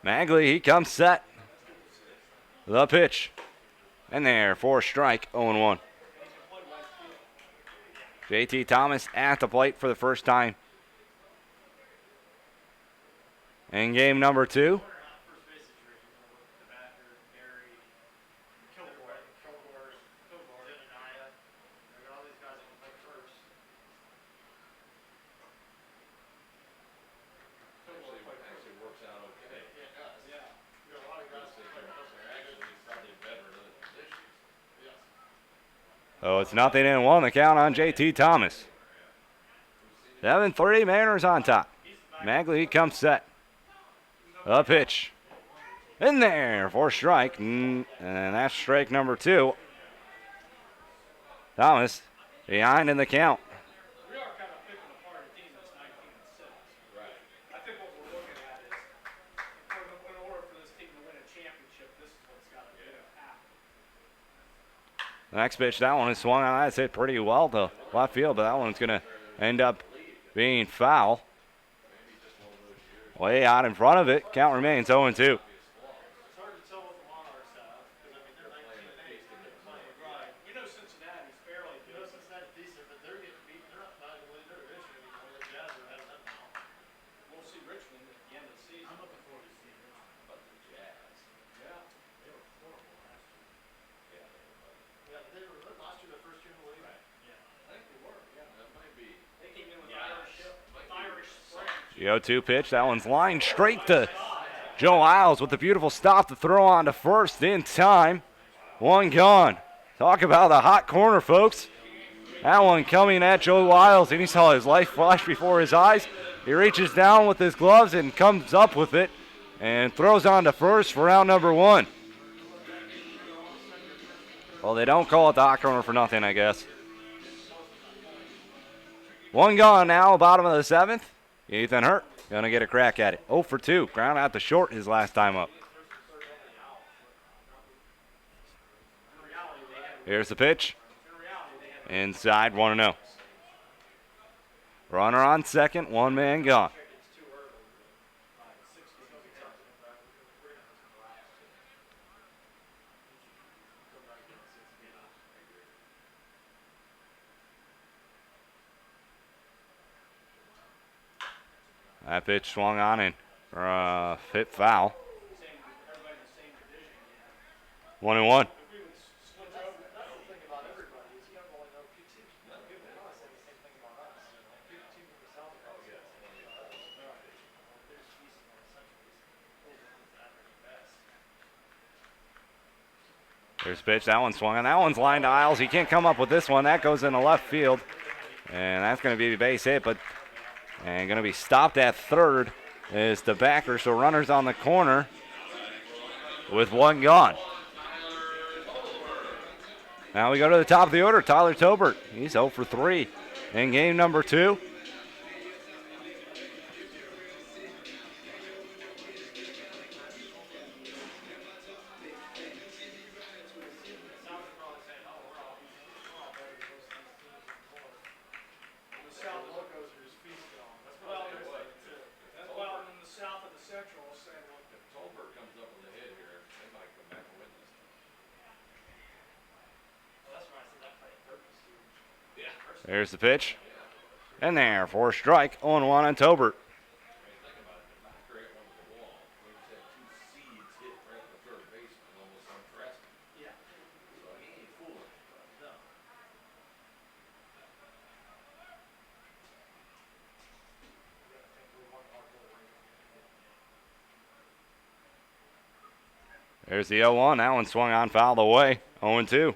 Magley, he comes set. The pitch. And there, for a strike, 0-1. JT Thomas at the plate for the first time in game number 2. First base situation, DeBacker, Gary, Kilgore, Denania. I got all these guys on play first. Actually works out okay. Yeah, it does. Yeah. We got a lot of guys on play first. They're actually probably better in other positions. Yes. So it's 0-1, the count on JT Thomas. 7-3, Mariners on top. Magley, he comes set. The pitch. In there for a strike. And that's strike number 2. Thomas behind in the count. We are kind of picking apart a team that's 19-6. Right. I think what we're looking at is, in order for this team to win a championship, this is what's got to happen. The next pitch, that one is swung on. That's hit pretty well to left field, but that one's going to end up being foul. Way out in front of it. Count remains 0-2. It's hard to tell what the Monarchs have, because I mean they're 19-8. They're playing Right. We know Cincinnati's fairly You know, good. Cincinnati's decent, but they're getting beat. They're not going to lead their division anymore. The Jazz are ahead of them now. We'll see Richmond at the end of the season. I'm looking forward to seeing Richmond. But the Jazz. Yeah. They were horrible last year. Yeah, they were. Yeah, but they were last year, their first year in the league. Right. Yeah. I think they were, yeah. That might be. They came in with Yeah. Irish spring. The 0-2 pitch. That one's lined straight to Joe Isles with a beautiful stop to throw on to first in time. One gone. Talk about a hot corner, folks. That one coming at Joe Isles, and he saw his life flash before his eyes. He reaches down with his gloves and comes up with it and throws on to first for out number 1. Well, they don't call it the hot corner for nothing, I guess. One gone now, bottom of the 7th. Ethan Hurt going to get a crack at it. 0 for 2. Ground out to short his last time up. Here's the pitch. Inside, 1-0. Runner on second, one man gone. That pitch swung on and hit foul. 1-1. There's a pitch. That one swung on. That one's lined to Isles. He can't come up with this one. That goes into left field. And that's going to be a base hit, but going to be stopped at third is the backer. So runners on the corner with one gone. Now we go to the top of the order. Tyler Tobert. He's 0 for 3 in game number 2. The Lima Locos are just feasting There's the pitch. And there for a strike. 0-1 on Tobert. Think about it, the backer hit one to the wall. We just had two seeds hit right at the third baseman, almost undressed. Yeah. So he ain't fooling anybody. No. There's the 0-1. That one swung on, fouled away. 0-2.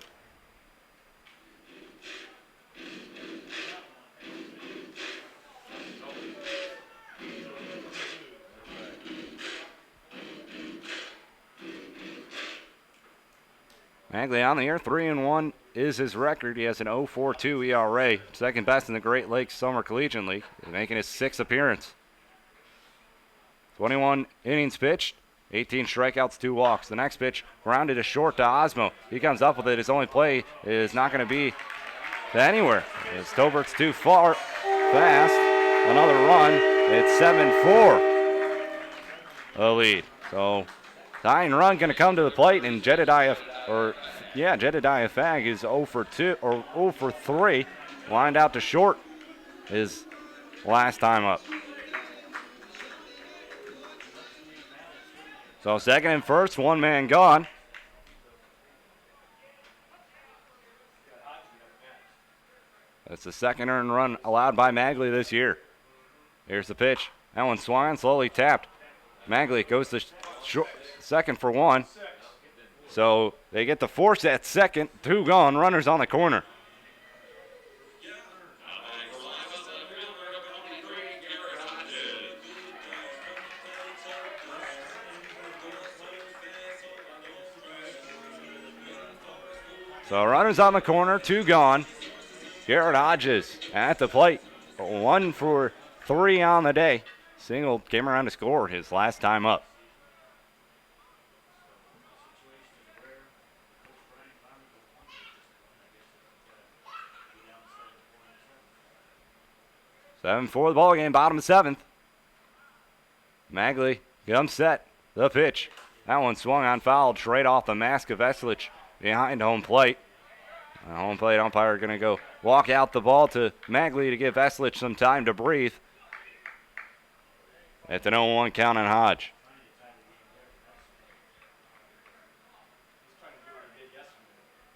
Magley on the year, 3-1 is his record. He has an 0.42 ERA, second best in the Great Lakes Summer Collegiate League, making his 6th appearance. 21 innings pitched, 18 strikeouts, 2 walks. The next pitch grounded to short to Osmo. He comes up with it. His only play is not going to be to anywhere. As Tobert's too far, fast. Another run. It's 7-4. The lead. So tying run going to come to the plate, and Jedediah Fag is 0 for 2 or 0 for 3. Lined out to short his last time up. So second and first, one man gone. That's the second earned run allowed by Magley this year. Here's the pitch. That one swung on, slowly tapped. Magley goes to second for 1. So they get the force at second. 2 gone, runners on the corner. So runners on the corner, 2 gone. Garrett Hodges at the plate. 1 for 3 on the day. Single came around to score his last time up. Seven for the ball game, bottom of 7th. Magley comes set. The pitch. That one swung on, fouled straight off the mask of Veslich behind home plate. The home plate umpire going to go walk out the ball to Magley to give Veslich some time to breathe. It's an 0-1 count on Hodge.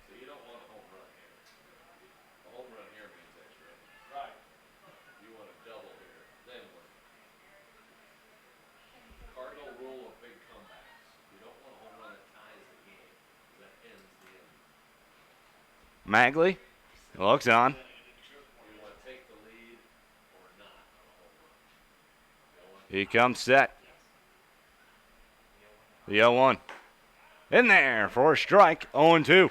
So you don't want a home run here. A home run here means extra innings. Right. You want a double here, then win. Cardinal rule of big comebacks. You don't want a home run that ties the game. That ends the inning. Magley looks on. You want to take the lead or not on a home run. You don't want He comes set. The 0-1. In there for a strike, 0-2.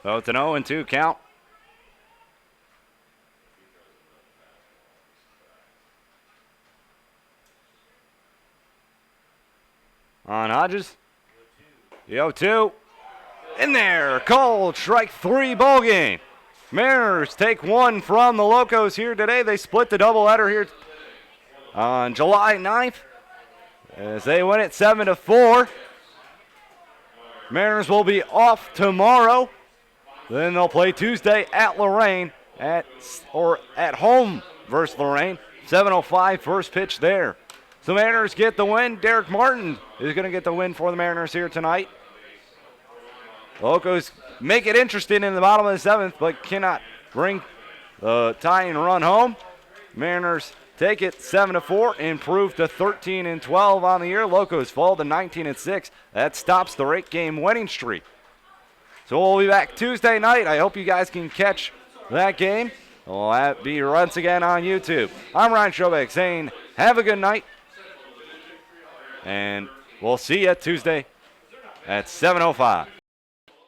So it's an 0-2 count. On Hodges. The 0-2. In there. Called strike 3 ball game. Mariners take 1 from the Locos here today. They split the doubleheader here on July 9th as they win it 7-4. Mariners will be off tomorrow. Then they'll play Tuesday at Lorraine at home versus Lorraine. 7:05 first pitch there. So Mariners get the win. Derek Martin is going to get the win for the Mariners here tonight. Locos make it interesting in the bottom of the 7th, but cannot bring the tying run home. Mariners take it 7-4, improve to 13-12 on the year. Locos fall to 19-6. That stops the 8-game winning streak. So we'll be back Tuesday night. I hope you guys can catch that game. We'll be once again on YouTube. I'm Ryan Schrobeck saying have a good night. And we'll see you Tuesday at 7:05.